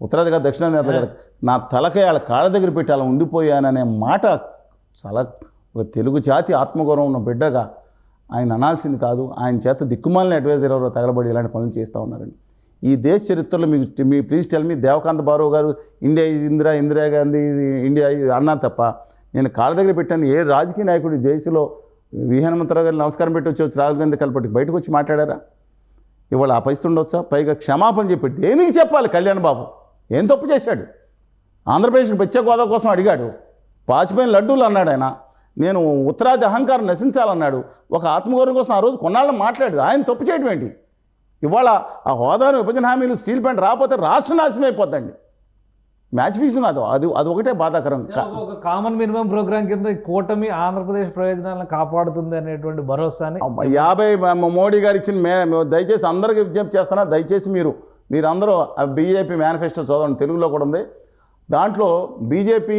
ఉత్తరాది కాదు దక్షిణాది నేతల దగ్గర, నా తలకాయ వాళ్ళ కాళ్ళ దగ్గర పెట్టి అలా ఉండిపోయాననే మాట చాలా ఒక తెలుగు జాతి ఆత్మగౌరవం ఉన్న బిడ్డగా ఆయన అనాల్సింది కాదు. ఆయన చేత దిక్కుమాలిన అడ్వైజర్ ఎవరో తగలబడి ఇలాంటి పనులు చేస్తూ ఉన్నారండి. ఈ దేశ చరిత్రలో me please tell me Devkant borrow గారు ఇండియా ఈజ్ ఇందిరాగాంధీ ఇండియా అన్నా తప్ప నేను కాళ్ళ దగ్గర పెట్టాను ఏ రాజకీయ నాయకుడు ఈ దేశంలో హనుమంతరావు గారు నమస్కారం పెట్టి వచ్చి రాహుల్ గాంధీ కలపట్టి బయటకు వచ్చి మాట్లాడారా? ఇవాళ ఆ పరిస్థితి ఉండొచ్చా? పైగా క్షమాపణ చెప్పి దేనికి చెప్పాలి? కళ్యాణ్ బాబు ఏం తప్పు చేశాడు? ఆంధ్రప్రదేశ్కి ప్రత్యేక హోదా కోసం అడిగాడు, పాచిపోయిన లడ్డూలు అన్నాడు ఆయన, నేను ఉత్తరాది అహంకారం నశించాలన్నాడు, ఒక ఆత్మగౌరవం కోసం ఆ రోజు కొన్నాళ్ళు మాట్లాడు. ఆయన తప్పు చేయడం ఏంటి? ఇవాళ ఆ హోదాను విభజన హామీలు స్టీల్ ప్లాంట్ రాకపోతే రాష్ట్రం నాశనం అయిపోద్దండి. మ్యాచ్ ఫీజు అది ఒకటే బాధాకరం. ఒక కామన్ మినిమం ప్రోగ్రామ్ కింద ఈ కూటమి ఆంధ్రప్రదేశ్ ప్రయోజనాలను కాపాడుతుంది అనేటువంటి భరోసాని 50 మోడీ గారు ఇచ్చిన దయచేసి అందరికీ విజ్ఞప్తి చేస్తున్నా, దయచేసి మీరందరూ బీజేపీ మేనిఫెస్టో చదవండి, తెలుగులో కూడా ఉంది. దాంట్లో బీజేపీ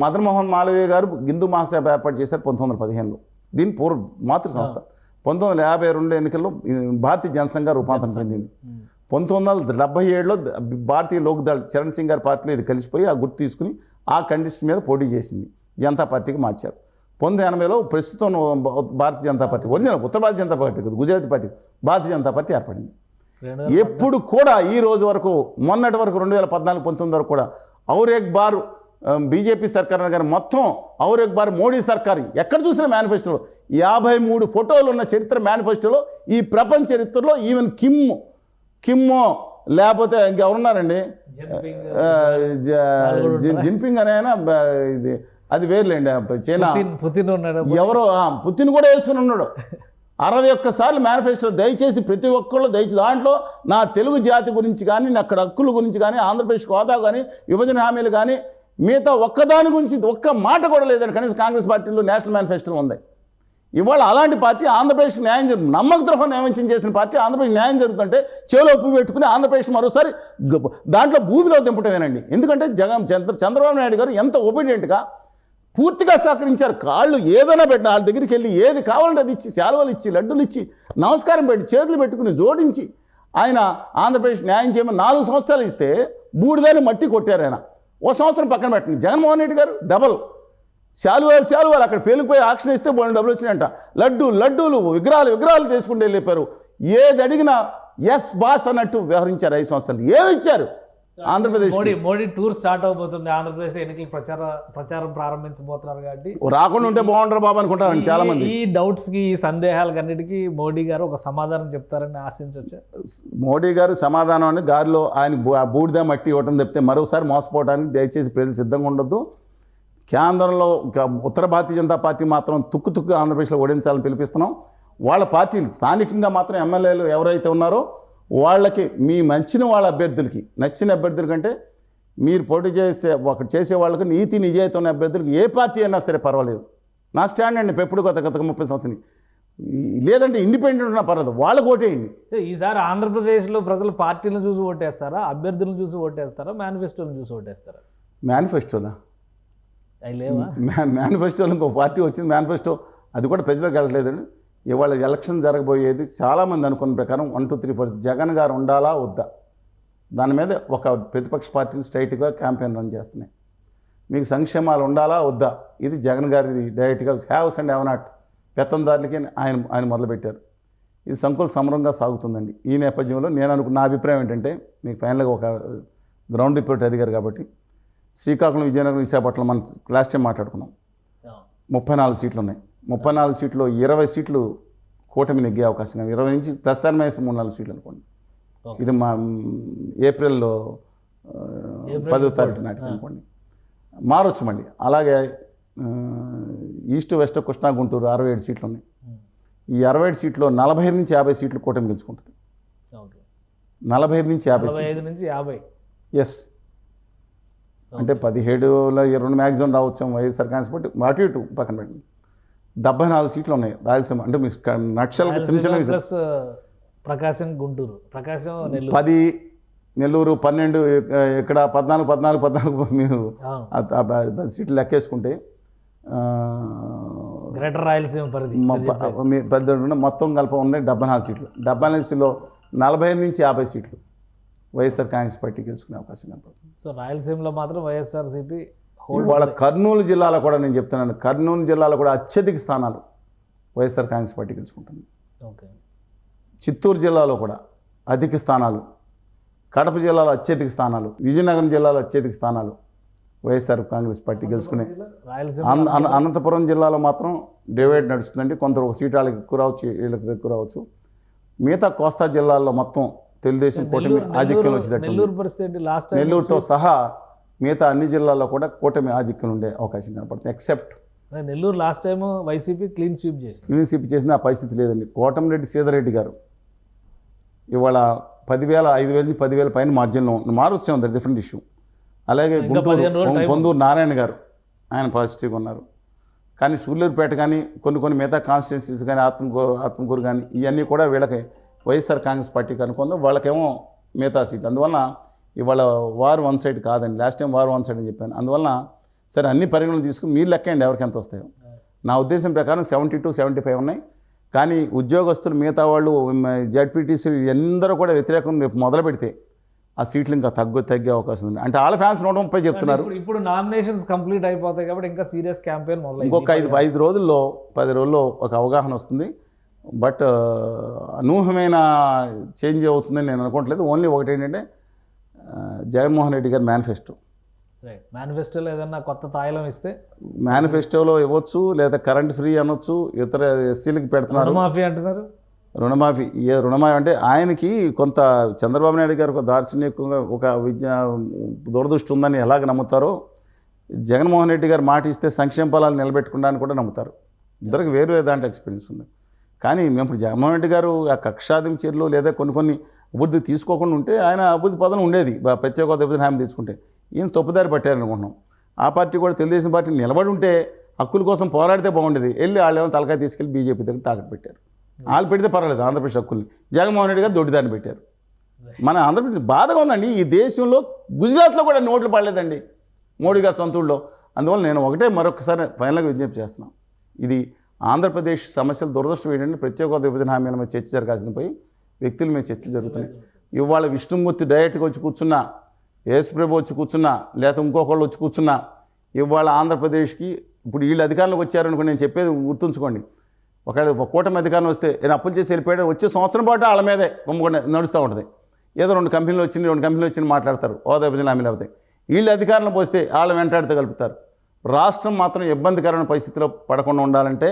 మదన్ మోహన్ మాలవీయ గారు హిందూ మహాసభ ఏర్పాటు చేశారు 1915లో. దీని మాతృ సంస్థ 1952 ఎన్నికల్లో భారతీయ జనసంఘ రూపాంతరం చెందింది. 1977లో భారతీయ లోక్దళ్ చరణ్ సింగ్ గారి పార్టీలో ఇది కలిసిపోయి ఆ గుర్తు తీసుకుని ఆ కండిషన్ మీద పోటీ చేసింది, జనతా పార్టీకి మార్చారు. 1980లో ప్రస్తుతం భారతీయ జనతా పార్టీ ఒరిజినల్ ఉత్తర Bharatiya Janata party Gujarati party Bharatiya Janata party ఏర్పడింది. ఎప్పుడు కూడా ఈ రోజు వరకు మొన్నటి వరకు 2014-19 వరకు కూడా ఔర్ ఎక్ బార్ బీజేపీ సర్కార్ కానీ మొత్తం ఔర్ ఎక్ బార్ మోడీ సర్కార్ ఎక్కడ చూసిన మేనిఫెస్టోలో 53 ఫోటోలు ఉన్న చరిత్ర మేనిఫెస్టోలో ఈ ప్రపంచ చరిత్రలో ఈవెన్ కిమ్మో లేకపోతే ఇంకెవరున్నారండి, జిన్పింగ్ అనే ఇది అది వేరులేండి, చైనా ఎవరో పుతిన్ కూడా వేసుకుని ఉన్నాడు. 61 సార్లు మేనిఫెస్టో దయచేసి ప్రతి ఒక్కళ్ళు దాంట్లో నా తెలుగు జాతి గురించి కానీ నా అక్కడ హక్కుల గురించి కానీ ఆంధ్రప్రదేశ్ హోదా కానీ విభజన హామీలు కానీ మిగతా ఒక్కదాని గురించి ఒక్క మాట కూడా లేదని కనీసం కాంగ్రెస్ పార్టీలో నేషనల్ మేనిఫెస్టో ఉంది. ఇవాళ అలాంటి పార్టీ ఆంధ్రప్రదేశ్కి న్యాయం జరుగుతుంది, నమ్మక ద్రోహం నియమించిన చేసిన పార్టీ ఆంధ్రప్రదేశ్ న్యాయం జరుగుతుంటే చెవులో ఉప్పు పెట్టుకుని ఆంధ్రప్రదేశ్ మరోసారి దాంట్లో భూమిలో దింపటమేనండి. ఎందుకంటే చంద్రబాబు నాయుడు గారు ఎంత ఒబీడియంట్గా పూర్తిగా సహకరించారు. కాళ్ళు ఏదైనా పెట్టిన వాళ్ళ దగ్గరికి వెళ్ళి ఏది కావాలంటే అది ఇచ్చి శాలువలు ఇచ్చి లడ్డులు ఇచ్చి నమస్కారం పెట్టి చేతులు పెట్టుకుని జోడించి ఆయన ఆంధ్రప్రదేశ్ న్యాయం చేయమని 4 సంవత్సరాలు ఇస్తే బూడిదాన్ని మట్టి కొట్టారు. ఆయన 1 సంవత్సరం పక్కన పెట్టండి. జగన్మోహన్ రెడ్డి గారు డబల్ శాలువాలు అక్కడ పేలిపోయి ఆక్షన్ ఇస్తే బోల్డ్ డబ్బులు వచ్చినాయంట. లడ్డూలు విగ్రహాలు తీసుకుంటూ వెళ్ళిపోయారు. ఏది అడిగినా ఎస్ బాస్ అన్నట్టు వ్యవహరించారు. 5 సంవత్సరాలు ఏమి ఇచ్చారు? ఆంధ్రప్రదేశ్ మోడీ టూర్ స్టార్ట్ అవబోతుంది. ఆంధ్రప్రదేశ్ ఎన్నికల ప్రచారం ప్రారంభించబోతున్నారు కాబట్టి రాకుండా ఉంటే బాగుంటారు బాబు అనుకుంటారు చాలా మంది. ఈ డౌట్స్ కి ఈ సందేహాలకన్నిటికీ మోడీ గారు ఒక సమాధానం చెప్తారని ఆశించవచ్చు. మోడీ గారు సమాధానం అని గారిలో ఆయన బూడిద మట్టి ఇవ్వటం చెప్తే మరోసారి మోసపోవడానికి దయచేసి ప్రజలు సిద్ధంగా ఉండొద్దు. కేంద్రంలో ఉత్తర భారతీయ జనతా పార్టీ మాత్రం తుక్కు ఆంధ్రప్రదేశ్లో ఓడించాలని పిలిపిస్తున్నాం. వాళ్ళ పార్టీలు స్థానికంగా మాత్రం ఎమ్మెల్యేలు ఎవరైతే ఉన్నారో వాళ్ళకి మీ నచ్చిన వాళ్ళ అభ్యర్థులకి నచ్చిన అభ్యర్థుల కంటే మీరు పోటీ చేసే వాళ్ళకి నీతి నిజాయితీ ఉన్న అభ్యర్థులకి ఏ పార్టీ అయినా సరే పర్వాలేదు. నా స్టాండ్ అండి ఎప్పుడు గత 30 సంవత్సరం లేదంటే ఇండిపెండెంట్ ఉన్నా పర్వాలేదు, వాళ్ళకి ఓటేయండి. ఈసారి ఆంధ్రప్రదేశ్లో ప్రజలు పార్టీలను చూసి ఓటేస్తారా, అభ్యర్థులను చూసి ఓటేస్తారా, మేనిఫెస్టోలను చూసి ఓటేస్తారా? మేనిఫెస్టోనా? మేనిఫెస్టోలో ఇంకో పార్టీ వచ్చింది, మేనిఫెస్టో అది కూడా ప్రజలకు వెళ్ళట్లేదండి. ఇవాళ ఎలక్షన్ జరగబోయేది చాలామంది అనుకున్న ప్రకారం 1, 2, 3, 4 జగన్ గారు ఉండాలా వద్దా దాని మీద ఒక ప్రతిపక్ష పార్టీలు స్ట్రైట్గా క్యాంపెయిన్ రన్ చేస్తున్నాయి. మీకు సంక్షేమాలు ఉండాలా వద్దా, ఇది జగన్ గారిది డైరెక్ట్గా హ్యావ్స్ అండ్ హ్యావ్ నాట్ పెత్తందారులకి ఆయన మొదలుపెట్టారు. ఇది సంకుల సమరంగా సాగుతుందండి. ఈ నేపథ్యంలో నా అభిప్రాయం ఏంటంటే మీకు ఫైనల్గా ఒక గ్రౌండ్ రిపోర్ట్ అడిగారు కాబట్టి శ్రీకాకుళం, విజయనగరం, విశాఖపట్నం మనం లాస్ట్ టైం మాట్లాడుకున్నాం. 34 సీట్లు ఉన్నాయి. 34 సీట్లు 20 సీట్లు కూటమి నెగ్గే అవకాశం, 20 నుంచి +-3-4 సీట్లు అనుకోండి. ఇది మా ఏప్రిల్లో 10వ తారీఖు నాటికి అనుకోండి. మారొచ్చు మళ్ళీ. అలాగే ఈస్ట్ వెస్ట్ కృష్ణా గుంటూరు 67 సీట్లు ఉన్నాయి. ఈ 67 సీట్లో 45 నుంచి 50 సీట్లు కూటమి గెలుచుకుంటుంది. 45 నుంచి 50 ఎస్ అంటే 17లో 22 మ్యాక్సిమం రావచ్చు వైఎస్ఆర్ కాంగ్రెస్ పార్టీ అటు ఇటు పక్కన పెట్టండి. 74 సీట్లు ఉన్నాయి రాయలసీమ. అంటే మీ నక్షలకు చిన్న ప్రకాశం, గుంటూరు, ప్రకాశం, 10, నెల్లూరు 12, ఇక్కడ 14 మీరు 10 సీట్లు లెక్కేసుకుంటే గ్రేటర్ రాయలసీమ పరిధి మొత్తం కలిపి ఉన్నాయి 74 సీట్లు. 74 సీట్లో 45 నుంచి 50 సీట్లు వైఎస్ఆర్ కాంగ్రెస్ పార్టీ గెలుచుకునే అవకాశం కనపడుతుంది. సో రాయలసీమలో మాత్రం వైఎస్ఆర్సీపీ ఇవాళ కర్నూలు జిల్లాలో కూడా నేను చెప్తున్నాను, కర్నూలు జిల్లాలో కూడా అత్యధిక స్థానాలు వైఎస్ఆర్ కాంగ్రెస్ పార్టీ గెలుచుకుంటుంది. ఓకే. చిత్తూరు జిల్లాలో కూడా అధిక స్థానాలు, కడప జిల్లాలో అత్యధిక స్థానాలు, విజయనగరం జిల్లాలో అత్యధిక స్థానాలు వైఎస్ఆర్ కాంగ్రెస్ పార్టీ గెలుచుకునే. అనంతపురం జిల్లాలో మాత్రం డివైడ్ నడుస్తుందండి. కొంత ఒక సీట్ వాళ్ళకి ఎక్కువ రావచ్చు, వీళ్ళకి ఎక్కువ రావచ్చు. మిగతా కోస్తా జిల్లాల్లో మొత్తం తెలుగుదేశం కూటమి ఆధిక్యం వచ్చేటట్టు, నెల్లూరుతో సహా మిగతా అన్ని జిల్లాల్లో కూడా కూటమి ఆధిక్యం ఉండే అవకాశం కనపడుతుంది. Except Nellore last time YCP clean sweep చేసిన ఆ పరిస్థితి లేదండి. కోటమిరెడ్డి శ్రీధర్ గారు ఇవాళ 10,000, 5,000 నుంచి 10,000 పైన మార్జిన్లో మారొచ్చాం, దట్ డిఫరెంట్ ఇష్యూ. అలాగే గుంటూరు పొందూరు నారాయణ గారు ఆయన పాజిటివ్గా ఉన్నారు. కానీ సూళ్ళూరుపేట కానీ కొన్ని మిగతా కాన్స్టిట్యున్సీస్ కానీ ఆత్మకూరు కానీ ఇవన్నీ కూడా వీళ్ళకి వైఎస్ఆర్ కాంగ్రెస్ పార్టీకి అనుకుందాం, వాళ్ళకేమో మిగతా సీట్లు. అందువల్ల ఇవాళ వార్ వన్ సైడ్ కాదండి. Last time war one side అని చెప్పాను. అందువల్ల సరే అన్ని పరిగణలు తీసుకుని మీరు లెక్కండి ఎవరికి ఎంత వస్తాయో. నా ఉద్దేశం ప్రకారం 72, 75 ఉన్నాయి. కానీ ఉద్యోగస్తులు మిగతా వాళ్ళు జడ్పీటీసీ అందరూ కూడా వ్యతిరేకం రేపు మొదలు పెడితే ఆ సీట్లు ఇంకా తగ్గే అవకాశం ఉంది. అంటే వాళ్ళ ఫ్యాన్స్ 130 చెప్తున్నారు. ఇప్పుడు నామినేషన్స్ కంప్లీట్ అయిపోతాయి కాబట్టి ఇంకా సీరియస్ క్యాంపెయిన్ మొదలు. ఇంకొక 5 రోజుల్లో 10 రోజుల్లో ఒక అవగాహన వస్తుంది. బట్ అనూహ్యమైన చేంజ్ అవుతుందని నేను అనుకోవట్లేదు. ఓన్లీ ఒకటి ఏంటంటే జగన్మోహన్ రెడ్డి గారి మేనిఫెస్టోలో ఏదన్నా కొత్త తాయిలం ఇస్తే, మేనిఫెస్టోలో ఇవ్వచ్చు, లేదా కరెంట్ ఫ్రీ అనొచ్చు, ఇతర ఎస్సీలకి పెడుతున్నారు. రుణమాఫీ అంటున్నారు. రుణమాఫీ అంటే ఆయనకి కొంత చంద్రబాబు నాయుడు గారు ఒక దార్శనికంగా ఒక దూరదృష్టి ఉందని ఎలాగ నమ్ముతారో, జగన్మోహన్ రెడ్డి గారు మాట ఇస్తే సంక్షేమ ఫలాలు నిలబెట్టుకుంటానికి కూడా నమ్ముతారు. ఇద్దరికి వేరు దాంట్లో ఎక్స్పీరియన్స్ ఉంది. కానీ మేము ఇప్పుడు జగన్మోహన్ రెడ్డి గారు ఆ కక్షాదిం చర్యలు లేదా కొన్ని అభివృద్ధి తీసుకోకుండా ఉంటే ఆయన అభివృద్ధి పదం ఉండేది. ప్రత్యేక అభివృద్ధి హామీ తీసుకుంటే ఈయన తప్పుదారి పట్టారనుకుంటున్నాం. ఆ పార్టీ కూడా తెలుగుదేశం పార్టీ నిలబడి ఉంటే హక్కుల కోసం పోరాడితే బాగుండేది. వెళ్ళి వాళ్ళు ఏమో తలకాయ తీసుకెళ్ళి బీజేపీ దగ్గర తాకట్టు పెట్టారు. వాళ్ళు పెడితే పర్వాలేదు ఆంధ్రప్రదేశ్ హక్కుల్ని, జగన్మోహన్ రెడ్డి గారు దొడ్డిదాన్ని పెట్టారు. మన ఆంధ్రప్రదేశ్ బాధగా ఉందండి. ఈ దేశంలో గుజరాత్లో కూడా నోట్లు పడలేదండి మోడీ గారు సొంతూళ్ళలో. అందువల్ల నేను మరొకసారి ఫైనల్గా విజ్ఞప్తి చేస్తున్నాను. ఇది ఆంధ్రప్రదేశ్ సమస్యలు దురదృష్టం ఏంటంటే ప్రత్యేక విభజన హామీల మీద చర్చ జరగాల్సిన పోయి వ్యక్తుల మీద చర్చలు జరుగుతున్నాయి. ఇవాళ విష్ణుమూర్తి డైరెక్ట్గా వచ్చి కూర్చున్నా, యేసుప్రభు వచ్చి కూర్చున్నా, లేకపోతే ఇంకొకళ్ళు వచ్చి కూర్చున్నా, ఇవాళ ఆంధ్రప్రదేశ్కి ఇప్పుడు వీళ్ళు అధికారంలోకి వచ్చారనుకో, నేను చెప్పేది గుర్తుంచుకోండి. ఒకవేళ కూటమి అధికారం వస్తే నేను అప్పులు చేసి వెళ్ళిపోయాడు, వచ్చే సంవత్సరం పాటు వాళ్ళ మీదే కుమ్మకుండా నడుస్తూ ఉంటుంది. ఏదో 2 కంపెనీలు వచ్చి మాట్లాడతారు, హోదా విభజన హామీలు అవుతాయి. వీళ్ళు అధికారంలో పోస్తే వాళ్ళ వెంటాడితే కలుపుతారు. రాష్ట్రం మాత్రం ఇబ్బందికరమైన పరిస్థితిలో పడకుండా ఉండాలంటే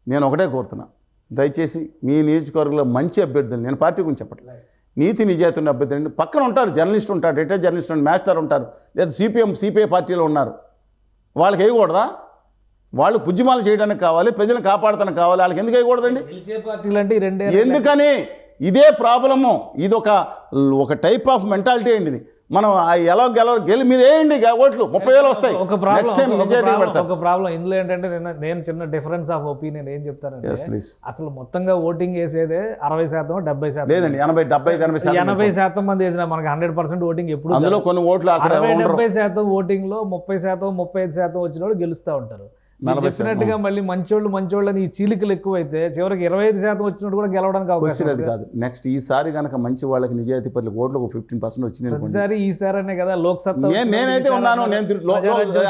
నేను ఒకటే కోరుతున్నా, దయచేసి మీ నియోజకవర్గంలో మంచి అభ్యర్థులు, నేను పార్టీ గురించి చెప్పట్లేదు, నీతి నిజాయితీ ఉన్న అభ్యర్థులు పక్కన ఉంటారు. జర్నలిస్ట్ ఉంటారు, రిటైర్డ్ జర్నలిస్ట్ ఉంటారు, మాస్టర్ ఉంటారు, లేదా సిపిఐ పార్టీలో ఉన్నారు. వాళ్ళకి వేయకూడదా? వాళ్ళు పుజ్యమాలు చేయడానికి కావాలి, ప్రజలను కాపాడటానికి కావాలి. వాళ్ళకి ఎందుకు వేయకూడదండి? ఎందుకని? ఇదే ప్రాబ్లము. ఇది ఒక టైప్ ఆఫ్ మెంటాలిటీ అండి. ఇది మనం ఎలా గెలి మీరు వేయండి ఓట్లు 30,000 వస్తాయి. ఒక ప్రాబ్లం ఇందులో ఏంటంటే నేను చిన్న డిఫరెన్స్ ఆఫ్ ఒపీనియన్ ఏం చెప్తానంటే, అసలు మొత్తంగా ఓటింగ్ వేసేదే 60%, 70% లేదండి, 80, 70, 80% మంది వేసిన మనకి 100% ఓటింగ్ ఎప్పుడు. అందులో కొన్ని ఓట్లు 70% ఓటింగ్ లో 30%, 35% వచ్చిన వాళ్ళు గెలుస్తూ ఉంటారు. చెప్పినట్టుగా మళ్ళీ మంచోళ్ళని ఈ చీలికలు ఎక్కువైతే చివరికి 25% వచ్చినట్టు కూడా గెలవడానికి అవకాశం అది కాదు. నెక్స్ట్ ఈసారి కనుక మంచి వాళ్ళకి నిజాయితీ పర్లు ఓట్లు 15% వచ్చింది. ఈసారి కదా లోక్సభ నేనైతే ఉన్నాను.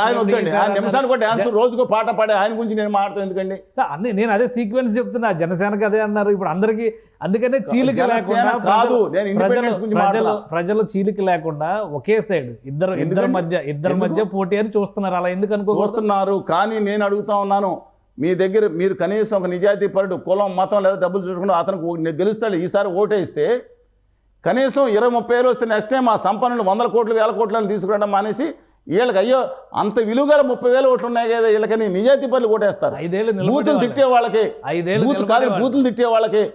ఆయన వద్దండి, ఆయన నిమిషానికి కూడా డాన్స్, రోజుకో పాట పాడే ఆయన గురించి నేను మాట్లాడతాను ఎందుకండి? నేను అదే సీక్వెన్స్ చెప్తున్నా. జనసేనకి అదే అన్నారు ఇప్పుడు అందరికి. అందుకనే చీలిక లేకుండా కాదు, నేను ఇండిపెండెన్స్ గురించి ప్రజలు చీలిక లేకుండా ఒకే సైడ్ ఇద్దరి మధ్య పోటీ అని చూస్తున్నారు. అలా ఎందుకు చూస్తున్నారు? కానీ నేను అడుగుతా ఉన్నాను, మీ దగ్గర మీరు కనీసం ఒక నిజాయితీ పరుడు, కులం, మతం లేదా డబ్బులు చూసుకుంటూ అతనికి గెలుస్తాడు. ఈసారి ఓటేస్తే కనీసం 20-30 వస్తే నెక్స్ట్ టైం ఆ సంపన్నులు 100 కోట్లు 1000 కోట్లను తీసుకురావడం మానేసి వీళ్ళకి అయ్యో అంత విలువగల 30,000 ఓట్లు ఉన్నాయి కదా వీళ్ళకని నిజాయితీ పరులు ఓటేస్తారు. బూతులు తిట్టే వాళ్ళకి, బూతులు తిట్టే వాళ్ళకి,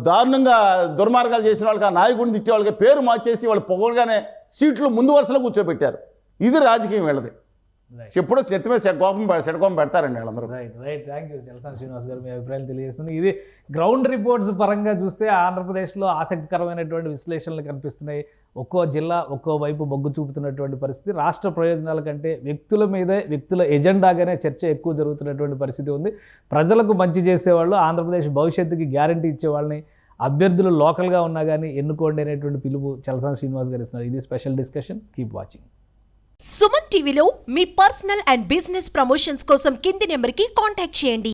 దారుణంగా దుర్మార్గాలు చేసిన వాళ్ళకి, ఆ నాయకుడిని తిట్టే వాళ్ళకి పేరు మార్చేసి వాళ్ళు పొగగానే సీట్లు ముందు వరుసలో కూర్చోబెట్టారు. ఇది రాజకీయం వీళ్ళది. ఎప్పుడో చెత్త మీద సెటకోపం పెడతారండి వాళ్ళందరూ. Right. Thank you Chalasani Srinivas గారు, మీ అభిప్రాయాలు తెలియజేస్తుంది. ఇది గ్రౌండ్ రిపోర్ట్స్ పరంగా చూస్తే ఆంధ్రప్రదేశ్లో ఆసక్తికరమైనటువంటి విశ్లేషణలు కనిపిస్తున్నాయి. ఒక్కో జిల్లా ఒక్కో వైపు మొగ్గు చూపుతున్నటువంటి పరిస్థితి. రాష్ట్ర ప్రయోజనాల కంటే వ్యక్తుల ఎజెండాగానే చర్చ ఎక్కువ జరుగుతున్నటువంటి పరిస్థితి ఉంది. ప్రజలకు మంచి చేసేవాళ్ళు, ఆంధ్రప్రదేశ్ భవిష్యత్తుకి గ్యారంటీ ఇచ్చేవాళ్ళని, అభ్యర్థులు లోకల్గా ఉన్నా కానీ ఎన్నుకోండి అనేటువంటి పిలుపు చలసాని శ్రీనివాస్ గారు ఇస్తున్నారు. ఇది special discussion. Keep watching. Suman టీవీలో మీ పర్సనల్ అండ్ బిజినెస్ ప్రమోషన్స్ కోసం కింది నెంబర్కి కాంటాక్ట్ చేయండి.